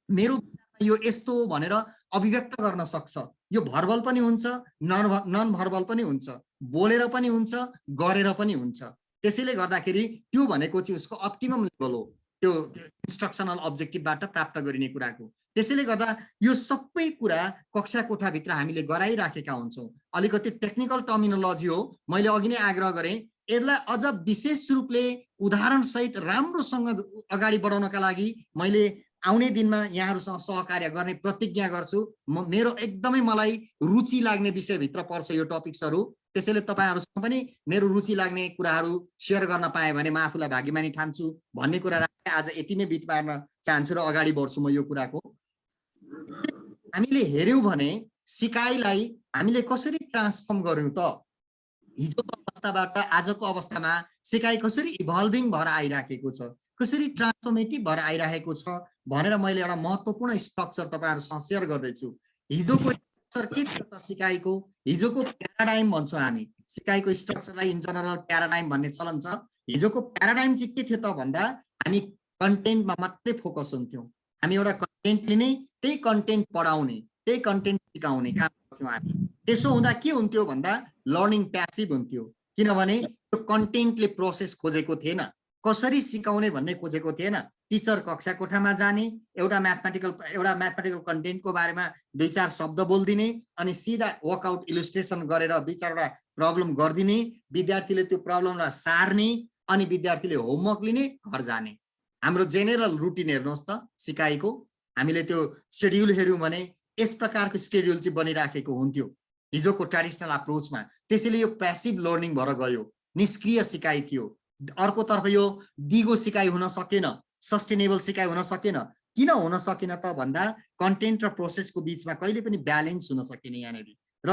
मेरो यो यस्तो भनेर अभिव्यक्त गर्न सक्छ। यो भर्बल पनि हुन्छ, नन भर्बल पनि हुन्छ, बोलेर पनि हुन्छ, गरेर पनि हुन्छ। त्यसैले गर्दाखेरि त्यो भनेको चाहिँ उसको अप्टिमम लेभल हो, त्यो इन्स्ट्रक्सनल अब्जेक्टिभबाट प्राप्त गरिने कुराको। त्यसैले गर्दा यो सबै कुरा कक्षा कोठाभित्र हामीले गराइराखेका हुन्छौँ। अलिकति टेक्निकल टर्मिनोलोजी हो, मैले अघि नै आग्रह गरेँ। यसलाई अझ विशेष रूपले उदाहरणसहित राम्रोसँग अगाडि बढाउनका लागि मैले आउने दिनमा यहाँहरूसँग सहकार्य गर्ने प्रतिज्ञा गर्छु। मेरो एकदमै मलाई रुचि लाग्ने विषयभित्र पर्छ यो टपिक्सहरू। त्यसैले तपाईँहरूसँग पनि मेरो रुचि लाग्ने कुराहरू सेयर गर्न पाएँ भने म आफूलाई भाग्यमानी ठान्छु भन्ने कुरा राखेँ। आज यति नै बिट पार्न चाहन्छु र अगाडि बढ्छु म यो कुराको। हामीले हेऱ्यौँ भने सिकाइलाई हामीले कसरी ट्रान्सफर्म गर्यौँ त, हिजोको अवस्थाबाट आजको अवस्थामा सिकाइ कसरी इभल्भिङ भएर आइराखेको छ, कसरी ट्रान्सफर्मेटिभ भएर आइराखेको छ भनेर मैले एउटा महत्त्वपूर्ण स्ट्रक्चर तपाईँहरूसँग सेयर गर्दैछु। हिजोको स्ट्रक्चर के थियो त सिकाइको, हिजोको प्याराडाइम भन्छौँ हामी। सिकाइको स्ट्रक्चरलाई इन जनरल प्याराडाइम भन्ने चलन छ। हिजोको प्याराडाइम चाहिँ के थियो त भन्दा हामी कन्टेन्टमा मात्रै फोकस हुन्थ्यौँ। हामी एउटा कन्टेन्ट लिने, त्यही कन्टेन्ट पढाउने, त्यही कन्टेन्ट सिकाउने काम गर्थ्यौँ हामी। त्यसो हुँदा के हुन्थ्यो भन्दा लर्निङ प्यासिभ हुन्थ्यो, किनभने त्यो कन्टेन्टले प्रोसेस खोजेको थिएन, कसरी सिकाउने भन्ने खोजेको थिएन। टिचर कक्षा कोठामा जाने, एउटा म्याथमेटिकल कन्टेन्टको बारेमा 2-4 शब्द बोलिदिने अनि सिधा वर्कआउट इलुस्ट्रेसन गरेर 2-4वटा प्रब्लम गरिदिने, विद्यार्थीले त्यो प्रब्लमलाई सार्ने अनि विद्यार्थीले होमवर्क लिने, घर जाने। हाम्रो जेनरल रुटिन हेर्नुहोस् त सिकाइको, हामीले त्यो शेड्युल हेर्यौँ भने यस प्रकारको शेड्युल चाहिँ बनिराखेको हुन्थ्यो हिजोको ट्रेडिसनल अप्रोचमा। त्यसैले यो प्यासिभ लर्निङ भएर गयो, निष्क्रिय सिकाइ थियो। अर्कोतर्फ यो दिगो सिकाइ हुन सकेन, सस्टेनेबल सिकाइ हुन सकेन। किन हुन सकेन त भन्दा कन्टेन्ट र प्रोसेसको बिचमा कहिले पनि ब्यालेन्स हुन सकेन यहाँनिर, र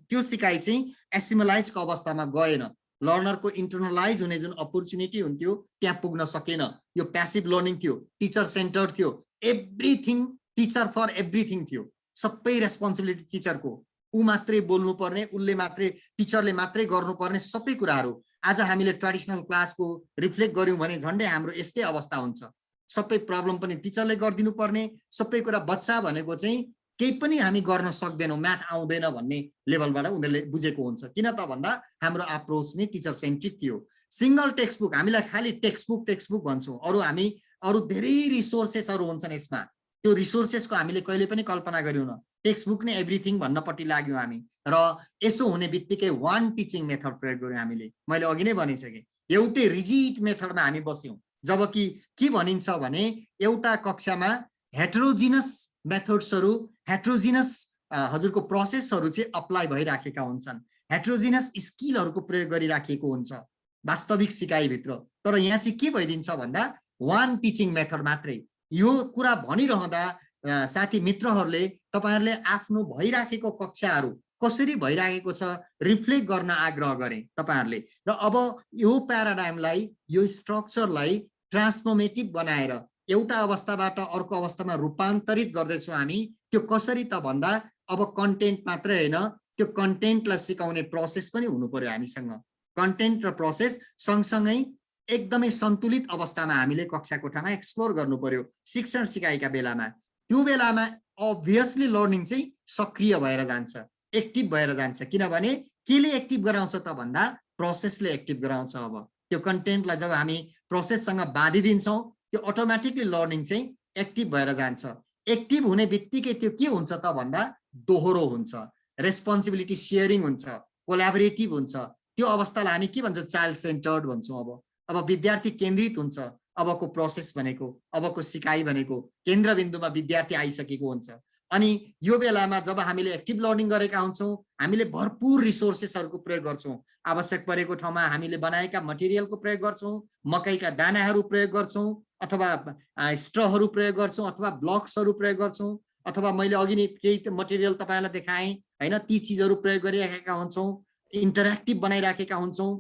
त्यो सिकाइ चाहिँ एसिमलाइजको अवस्थामा गएन। लर्नरको इन्टरनलाइज हुने जुन अपर्च्युनिटी हुन्थ्यो त्यहाँ पुग्न सकेन। यो प्यासिभ लर्निङ थियो, टिचर सेन्टर थियो, एभ्रिथिङ टिचर फर एभ्रिथिङ थियो, सबै रेस्पोन्सिबिलिटी टिचरको। ऊ मात्रै बोल्नुपर्ने, उसले मात्रै, टिचरले मात्रै गर्नुपर्ने सबै कुराहरू। आज हामीले ट्रेडिसनल क्लासको रिफ्लेक्ट गर्यौँ भने झन्डै हाम्रो यस्तै अवस्था हुन्छ। सबै प्रब्लम पनि टिचरले गरिदिनु पर्ने, सबै कुरा बच्चा भनेको चाहिँ केही पनि हामी गर्न सक्दैनौँ, म्याथ आउँदैन भन्ने लेभलबाट उनीहरूले बुझेको हुन्छ। किन त भन्दा हाम्रो अप्रोच नै टिचर सेन्ट्रिक थियो। सिङ्गल टेक्स्ट बुक, हामीलाई खालि टेक्स्ट बुक भन्छौँ, अरू धेरै रिसोर्सेसहरू हुन्छन् यसमा। त्यो रिसोर्सेसको हामीले कहिले पनि कल्पना गर्यौँ न, टेक्स्ट बुक नै एभ्रिथिङ भन्नपट्टि लाग्यौँ हामी। र यसो हुने बित्तिकै वान टिचिङ मेथड प्रयोग गर्यौँ हामीले। मैले अघि नै भनिसकेँ, एउटै रिजिड मेथडमा हामी बस्यौँ। जबकि के भनिन्छ भने एउटा कक्षामा हेट्रोजिनस मेथड्सहरू, हेट्रोजिनस हजुरको प्रोसेसहरू चाहिँ अप्लाई भइराखेका हुन्छन्, हेट्रोजिनस स्किलहरूको प्रयोग गरिराखेको हुन्छ वास्तविक सिकाइभित्र। तर यहाँ चाहिँ के भइदिन्छ भन्दा वान टिचिङ मेथड मात्रै। यो कुरा भनिरहँदा साथी मित्रहरूले तपाईहरुले आफ्नो भइराखेको कक्षाहरू कसरी भइराखेको छ रिफ्लेक्ट गर्न आग्रह गरे तपाईहरुले। र अब यो प्याराडाइमलाई, यो स्ट्रक्चरलाई ट्रान्सफर्मेटिभ बनाएर एउटा अवस्थाबाट अर्को अवस्थामा रूपान्तरित गर्दैछौँ हामी। त्यो कसरी त भन्दा अब कन्टेन्ट मात्रै हैन, त्यो कन्टेन्टलाई सिकाउने प्रोसेस पनि हुनु पर्यो हामीसँग। कन्टेन्ट र प्रोसेस सँगसँगै एकदमै सन्तुलित अवस्थामा हामीले कक्षा कोठामा एक्सप्लोर गर्नु पर्यो शिक्षण सिकाइका बेलामा। त्यो बेलामा अभियसली लर्निङ चाहिँ सक्रिय भएर जान्छ, एक्टिभ भएर जान्छ। किनभने केले एक्टिभ गराउँछ त भन्दा प्रोसेसले एक्टिभ गराउँछ। अब त्यो कन्टेन्टलाई जब हामी प्रोसेससँग बाँधिदिन्छौँ त्यो अटोमेटिकली लर्निङ चाहिँ एक्टिभ भएर जान्छ। एक्टिभ हुने बित्तिकै त्यो के हुन्छ त भन्दा दोहोरो हुन्छ, रेस्पोन्सिबिलिटी सेयरिङ हुन्छ, कोलाबोरेटिभ हुन्छ। त्यो अवस्थालाई हामी के भन्छौँ, चाइल्ड सेन्टर्ड भन्छौँ। अब विद्यार्थी केन्द्रित हुन्छ। अबको प्रोसेस भनेको, अबको सिकाइ भनेको केन्द्रबिन्दुमा विद्यार्थी आइसकेको हुन्छ। अनि यो बेलामा जब हामीले एक्टिभ लर्निङ गरेका हुन्छौँ हामीले भरपूर रिसोर्सेसहरूको प्रयोग गर्छौँ। आवश्यक परेको ठाउँमा हामीले बनाएका मटेरियलको प्रयोग गर्छौँ, मकैका दानाहरू प्रयोग गर्छौँ, अथवा स्ट्रहरू प्रयोग गर्छौँ, अथवा ब्लक्सहरू प्रयोग गर्छौँ, अथवा मैले अघि नै केही मटेरियल तपाईँलाई देखाएँ होइन, ती चिजहरू प्रयोग गरिराखेका हुन्छौँ, इन्टरेक्टिभ बनाइराखेका हुन्छौँ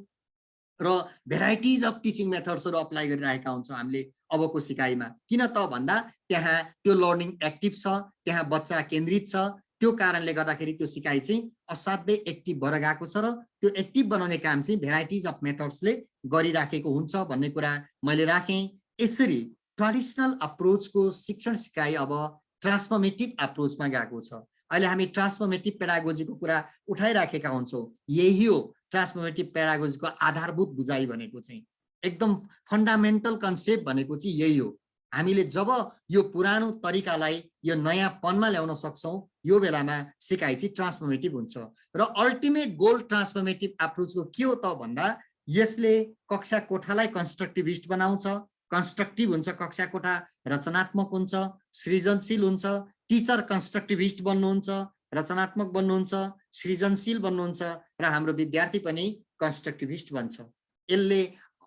र भेराइटिज अफ टिचिङ मेथड्सहरू अप्लाई गरिरहेका हुन्छौँ हामीले अबको सिकाइमा। किन त भन्दा त्यहाँ त्यो लर्निङ एक्टिभ छ, त्यहाँ बच्चा केन्द्रित छ। त्यो कारणले गर्दाखेरि त्यो सिकाइ चाहिँ असाध्यै एक्टिभ भएर गएको छ र त्यो एक्टिभ बनाउने काम चाहिँ भेराइटिज अफ मेथड्सले गरिराखेको हुन्छ भन्ने कुरा मैले राखेँ। यसरी ट्रेडिसनल अप्रोचको शिक्षण सिकाइ अब ट्रान्सफर्मेटिभ अप्रोचमा गएको छ। अहिले हामी ट्रान्सफर्मेटिभ पेडागोजीको कुरा उठाइराखेका हुन्छौँ। यही हो ट्रान्सफर्मेटिभ पेडागोजीको आधारभूत बुझाइ भनेको चाहिँ, एकदम फन्डामेन्टल कन्सेप्ट भनेको चाहिँ यही हो। हामीले जब यो पुरानो तरिकालाई यो नयाँपनमा ल्याउन सक्छौँ यो बेलामा सिकाइ चाहिँ ट्रान्सफर्मेटिभ हुन्छ। र अल्टिमेट गोल ट्रान्सफर्मेटिभ अप्रोचको के हो त भन्दा यसले कक्षा कोठालाई कन्स्ट्रक्टिभिस्ट बनाउँछ, कन्स्ट्रक्टिभ हुन्छ कक्षा कोठा, रचनात्मक हुन्छ, सृजनशील हुन्छ। टिचर कन्स्ट्रक्टिभिस्ट बन्नुहुन्छ, रचनात्मक बन्नुहुन्छ, सृजनशील बन्नुहुन्छ र हाम्रो विद्यार्थी पनि कन्स्ट्रक्टिभिस्ट बन्छ। यसले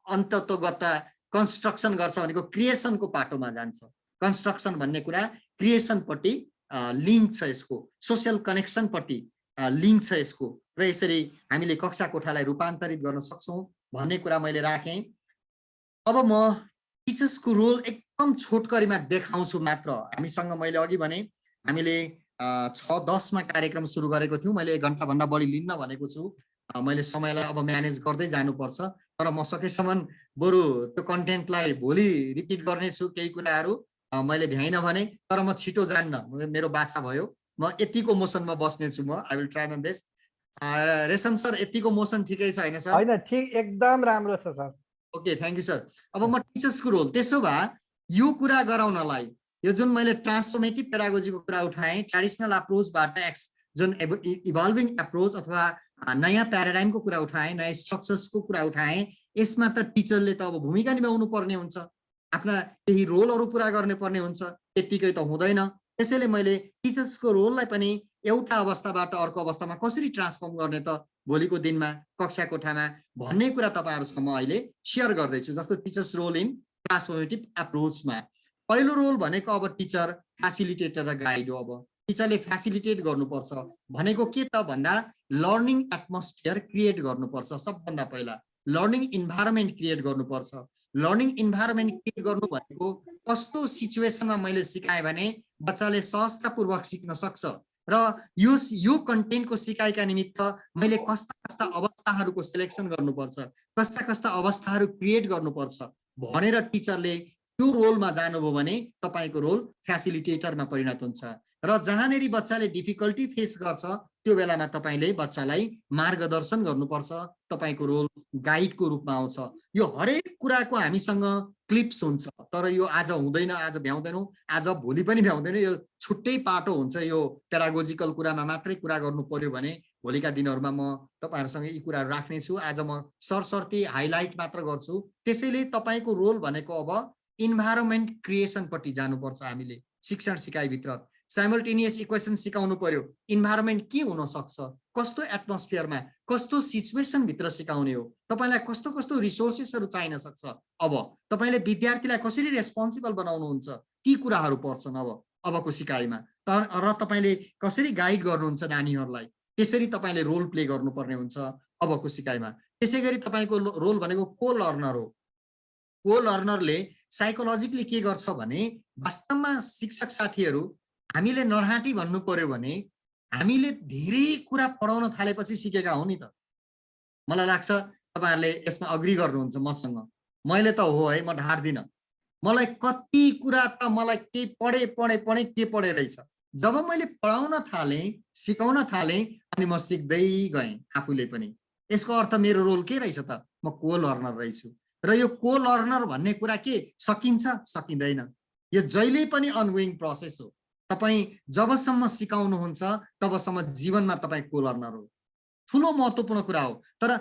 अन्ततोगत कन्स्ट्रक्सन गर्छ भनेको क्रिएसनको पाटोमा जान्छ। कन्स्ट्रक्सन भन्ने कुरा क्रिएसनपट्टि लिङ्क छ, यसको सोसियल कनेक्सनपट्टि लिङ्क छ यसको। र यसरी हामीले कक्षा कोठालाई रूपान्तरित गर्न सक्छौँ भन्ने कुरा मैले राखेँ। अब म टिचर्सको रोल एकदम छोटकरीमा देखाउँछु मात्र। हामीसँग मैले अघि भने हामीले 6:10 मा कार्यक्रम सुरु गरेको थियौँ। मैले 1 घण्टाभन्दा बढी लिन्न भनेको छु। मैले समयलाई अब म्यानेज गर्दै जानुपर्छ, तर म सकेसम्म बरु त्यो कन्टेन्टलाई भोलि रिपिट गर्नेछु। केही कुराहरू मैले भ्याइनँ भने, तर म छिटो जान्न, मेरो बाछा भयो। म यतिको मोसनमा बस्नेछु। म I will try my best. Resham sir यतिको मोसन ठिकै छ होइन सर? होइन, ठिक, एकदम राम्रो छ sir. Okay, thank you sir. अब म टिचर्सको रोल, त्यसो भए यो कुरा गराउनलाई यो जुन मैले ट्रान्सफर्मेटिभ पेडागोजीको कुरा उठाएँ, ट्रेडिसनल अप्रोचबाट जुन इभल्भिङ अप्रोच अथवा नयाँ प्याराडाइमको कुरा उठाएँ, नयाँ स्ट्रक्चर्सको कुरा उठाएँ, यसमा त टिचरले त अब भूमिका निभाउनु पर्ने हुन्छ, आफ्ना केही रोलहरू पुरा गर्ने पर्ने हुन्छ, त्यत्तिकै त हुँदैन। त्यसैले मैले टिचर्सको रोललाई पनि एउटा अवस्थाबाट अर्को अवस्थामा कसरी ट्रान्सफर्म गर्ने त भोलिको दिनमा कक्षा कोठामा भन्ने कुरा तपाईँहरूसँग म अहिले सेयर गर्दैछु। जस्तो टिचर्स रोल इन ट्रान्सफर्मेटिभ एप्रोचमा पहिलो रोल भनेको अब टिचर फेसिलिटेटर र गाइड हो। अब टिचरले फेसिलिटेट गर्नुपर्छ भनेको के त भन्दा लर्निङ एटमोस्फियर क्रिएट गर्नुपर्छ। सबभन्दा पहिला लर्निङ इन्भाइरोमेन्ट क्रिएट गर्नुपर्छ। लर्निङ इन्भाइरोमेन्ट क्रिएट गर्नु भनेको कस्तो सिचुएसनमा मैले सिकाएँ भने बच्चाले सहजतापूर्वक सिक्न सक्छ र यो कन्टेन्टको सिकाइका निमित्त मैले कस्ता कस्ता अवस्थाहरूको सिलेक्सन गर्नुपर्छ, कस्ता कस्ता अवस्थाहरू क्रिएट गर्नुपर्छ भनेर टिचरले त्यो रोलमा जानुभयो भने तपाईँको रोल फेसिलिटेटरमा परिणत हुन्छ। र जहाँनेरि बच्चाले डिफिकल्टी फेस गर्छ त्यो बेलामा तपाईँले बच्चालाई मार्गदर्शन गर्नुपर्छ। तपाईँको रोल गाइडको रूपमा आउँछ। यो हरेक कुराको हामीसँग क्लिप्स हुन्छ, तर यो आज हुँदैन, आज भ्याउँदैनौँ, आज भोलि पनि भ्याउँदैन। यो छुट्टै पाटो हुन्छ। यो पेडागोजिकल कुरामा मात्रै कुरा गर्नु पर्यो भने भोलिका दिनहरूमा म तपाईँहरूसँग यी कुराहरू राख्नेछु। आज म सरसर्ती हाइलाइट मात्र गर्छु। त्यसैले तपाईँको रोल भनेको अब इन्भाइरोमेन्ट क्रिएसनपट्टि जानुपर्छ। हामीले शिक्षण सिकाइभित्र साइमल्टेनियस इक्वेसन सिकाउनु पर्यो। इन्भाइरोमेन्ट के हुन सक्छ, कस्तो एटमोस्फियरमा, कस्तो सिचुएसनभित्र सिकाउने हो, तपाईँलाई कस्तो कस्तो रिसोर्सेसहरू चाहिन सक्छ। अब तपाईँले विद्यार्थीलाई कसरी रेस्पोन्सिबल बनाउनुहुन्छ ती कुराहरू पर्छन् अबको सिकाइमा। र तपाईँले कसरी गाइड गर्नुहुन्छ नानीहरूलाई, त्यसरी तपाईँले रोल प्ले गर्नुपर्ने हुन्छ अबको सिकाइमा। त्यसै गरी तपाईँको रोल भनेको को लर्नर हो। को लर्नरले साइकोलोजिकली के गर्छ भने वास्तवमा शिक्षक साथीहरू हामीले नराटी भन्नु पर्यो भने हामीले धेरै कुरा पढाउन थालेपछि सिकेका हौ नि त। मलाई लाग्छ तपाईँहरूले यसमा अग्री गर्नुहुन्छ मसँग। मैले त हो है, म ढाड्दिनँ। मलाई कति कुरा त मलाई के पढे के पढे रहेछ। जब मैले पढाउन थालेँ, सिकाउन थालेँ अनि म सिक्दै गएँ आफूले पनि। यसको अर्थ मेरो रोल के रहेछ त, म को लर्नर रहेछु। र यो को लर्नर भन्ने कुरा के सकिन्छ सकिँदैन, यो जहिले पनि अनगोइङ प्रोसेस हो। तपाईँ जबसम्म सिकाउनुहुन्छ तबसम्म जीवनमा तपाईँ को लर्नर हो। ठुलो महत्त्वपूर्ण कुरा हो। तर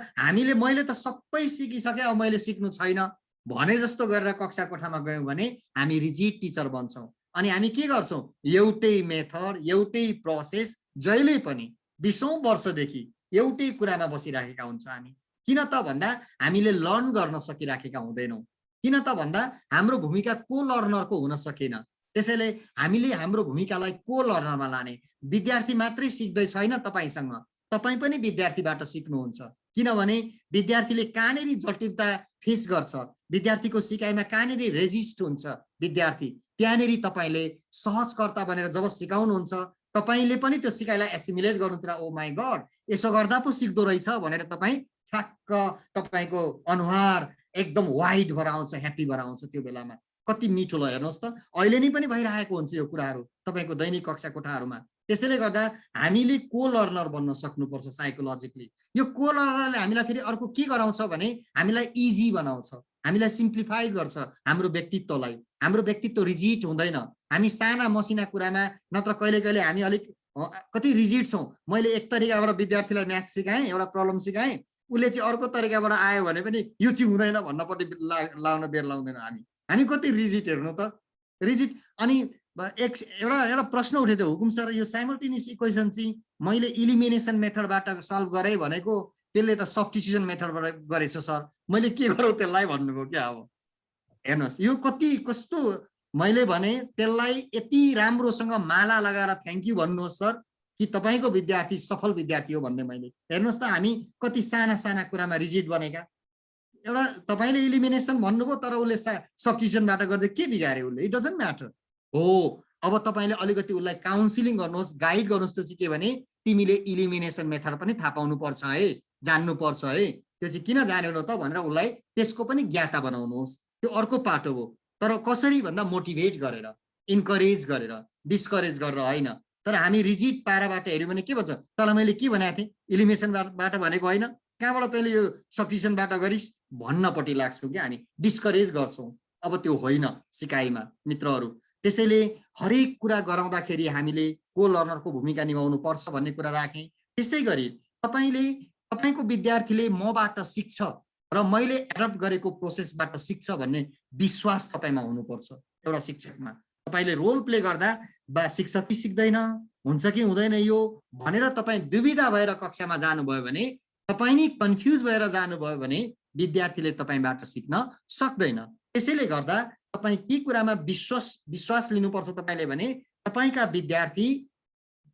मैले त सबै सिकिसकेँ, अब मैले सिक्नु छैन भने जस्तो गरेर कक्षा कोठामा गयौँ भने हामी रिजिड टिचर बन्छौँ। अनि हामी के गर्छौँ, एउटै मेथड, एउटै प्रोसेस जहिले पनि 20औं वर्षदेखि एउटै कुरामा बसिराखेका हुन्छौँ हामी। किन त भन्दा हामीले लर्न गर्न सकिराखेका हुँदैनौँ। किन त भन्दा हाम्रो भूमिका को लर्नरको हुन सकेन। त्यसैले हामीले हाम्रो भूमिकालाई को लर्नरमा लाने। विद्यार्थी मात्रै सिक्दै छैन तपाईँसँग, तपाईँ पनि विद्यार्थीबाट सिक्नुहुन्छ। किनभने विद्यार्थीले कहाँनेरि जटिलता फेस गर्छ, विद्यार्थीको सिकाइमा कहाँनेरि रेजिस्ट हुन्छ विद्यार्थी, त्यहाँनेरि तपाईँले सहजकर्ता बनेर जब सिकाउनुहुन्छ तपाईँले पनि त्यो सिकाइलाई एसिमुलेट गर्नुहुन्छ। ओ माई गड, यसो गर्दा पो सिक्दो रहेछ भनेर तपाईँ ठ्याक्क तपाईँको अनुहार एकदम वाइड भएर आउँछ, ह्याप्पी भएर आउँछ। त्यो बेलामा कति मिठो ल, हेर्नुहोस् त, अहिले नै पनि भइरहेको हुन्छ यो कुराहरू तपाईँको दैनिक कक्षा कोठाहरूमा। त्यसैले गर्दा हामीले को लर्नर बन्न सक्नुपर्छ साइकोलोजिकली। यो को लर्नरले हामीलाई फेरि अर्को के गराउँछ भने हामीलाई इजी बनाउँछ, हामीलाई सिम्प्लिफाइड गर्छ हाम्रो व्यक्तित्वलाई। हाम्रो व्यक्तित्व रिजिड हुँदैन। हामी साना मसिना कुरामा नत्र कहिले कहिले हामी अलिक कति रिजिड छौँ। मैले एक तरिकाबाट विद्यार्थीलाई म्याथ सिकाएँ, एउटा प्रब्लम सिकाएँ, उसले चाहिँ अर्को तरिकाबाट आयो भने पनि यो चाहिँ हुँदैन भन्नपट्टि लाउन बेर लाउँदैन हामी कति रिजिड हेर्नु त, रिजिड। अनि एउटा प्रश्न उठेको थियो, हुकुम सर यो साइमल्टेनियस इक्वेसन चाहिँ मैले इलिमिनेसन मेथडबाट सल्भ गरेँ भनेको त्यसले त सब्स्टिट्युसन मेथडबाट गरेछ सर, मैले के गरौँ त्यसलाई भन्नुभयो क्या। अब हेर्नुहोस् यो कस्तो मैले भने त्यसलाई यति राम्रोसँग माला लगाएर थ्याङ्क यू भन्नुहोस् सर कि तपाईँको विद्यार्थी सफल विद्यार्थी हो भन्ने। मैले हेर्नुहोस् त हामी कति साना साना कुरामा रिजिड बनेका। एउटा तपाईँले इलिमिनेसन भन्नुभयो तर उसले सब्स्टिट्युसनबाट गर्दै के बिगारे उसले, इट डजन्ट म्याटर हो। अब तपाईँले अलिकति उसलाई काउन्सिलिङ गर्नुहोस्, गाइड गर्नुहोस्। त्यो चाहिँ के भने तिमीले इलिमिनेसन मेथड पनि थाहा पाउनु पर्छ है, जान्नु पर्छ है, त्यो चाहिँ किन जानेनौ त भनेर उसलाई त्यसको पनि ज्ञाता बनाउनुहोस्। त्यो अर्को पाटो हो। तर कसरी भन्दा मोटिभेट गरेर, इन्करेज गरेर, डिस्करेज गरेर होइन। तर हामी रिजिड पाराबाट हेऱ्यौँ भने के भन्छ, तँलाई मैले के भनेको थिएँ, इलिमिनेसनबाट भनेको होइन, कहाँबाट तैँले यो सब्स्टिट्युसनबाट गरिस् भन्नपट्टि लाग्छौँ कि हामी डिस्करेज गर्छौँ। अब त्यो होइन सिकाइमा मित्रहरू। त्यसैले हरेक कुरा गराउँदाखेरि हामीले को लर्नरको भूमिका निभाउनु पर्छ भन्ने कुरा राखेँ। त्यसै गरी तपाईँको विद्यार्थीले मबाट सिक्छ र र मैले एडप्ट गरेको प्रोसेसबाट सिक्छ भन्ने विश्वास तपाईँमा हुनुपर्छ एउटा शिक्षकमा। तपाईँले रोल प्ले गर्दा बा सिक्छ कि सिक्दैन, हुन्छ कि हुँदैन यो भनेर तपाईँ दुविधा भएर कक्षामा जानुभयो भने, तपाईँ नि कन्फ्युज भएर जानुभयो भने विद्यार्थीले तपाईँबाट सिक्न सक्दैन। त्यसैले गर्दा तपाईँ के कुरामा विश्वास लिनुपर्छ तपाईँले भने तपाईँका विद्यार्थी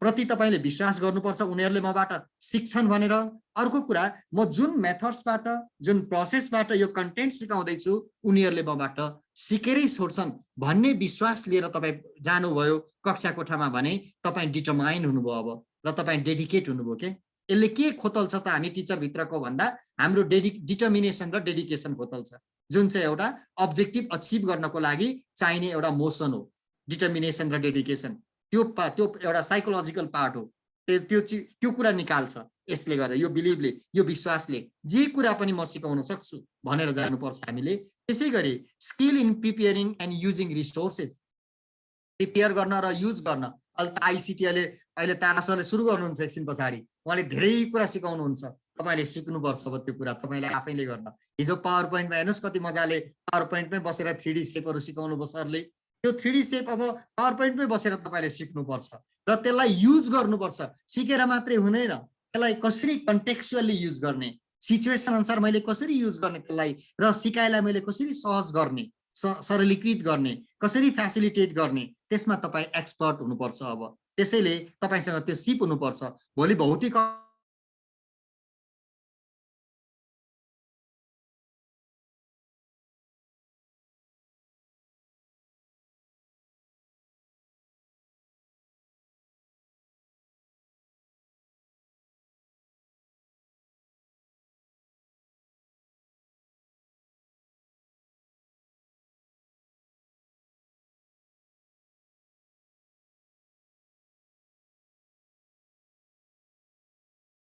प्रति तपाईँले विश्वास गर्नुपर्छ, उनीहरूले मबाट सिक्छन् भनेर। अर्को कुरा, म जुन मेथड्सबाट जुन प्रोसेसबाट यो कन्टेन्ट सिकाउँदैछु उनीहरूले मबाट सिकेरै छोड्छन् भन्ने विश्वास लिएर तपाईँ जानुभयो कक्षा कोठामा भने तपाईँ डिटरमाइन हुनुभयो अब, र तपाईँ डेडिकेट हुनुभयो। के यसले के खोतल्छ त हामी टिचरभित्रको भन्दा हाम्रो डिटर्मिनेसन र डेडिकेसन खोतल्छ, जुन चाहिँ एउटा अब्जेक्टिभ अचिभ गर्नको लागि चाहिने एउटा मोसन हो। डिटर्मिनेसन र डेडिकेसन त्यो एउटा साइकोलोजिकल पार्ट हो। त्यो कुरा निकाल्छ। यसले गर्दा यो बिलिभले, यो विश्वासले जे कुरा पनि म सिकाउन सक्छु भनेर जानुपर्छ हामीले। त्यसै गरी skill in preparing and using resources, prepare गर्न र युज गर्न। आइसिटीले अहिले तारा सरले सुरु गर्नुहुन्छ एकछिन पछाडि, उहाँले धेरै कुरा सिकाउनुहुन्छ, तपाईँले सिक्नुपर्छ अब त्यो कुरा तपाईँले आफैले गर्न। हिजो पावर पोइन्टमा हेर्नुहोस् कति मजाले पावर पोइन्टमै बसेर 3D सेपहरू सिकाउनु भयो सरले। त्यो 3D सेप अब पावर पोइन्टमै बसेर तपाईँले सिक्नुपर्छ र त्यसलाई युज गर्नुपर्छ। सिकेर मात्रै हुँदैन, त्यसलाई कसरी कन्टेक्चुअली युज गर्ने, सिचुएसन अनुसार मैले कसरी युज गर्ने त्यसलाई, र सिकाइलाई मैले कसरी सहज गर्ने, सरलीकृत गर्ने, कसरी फेसिलिटेट गर्ने, त्यसमा तपाईँ एक्सपर्ट हुनुपर्छ अब। त्यसैले तपाईँसँग त्यो सिप हुनुपर्छ। भोलि भौतिक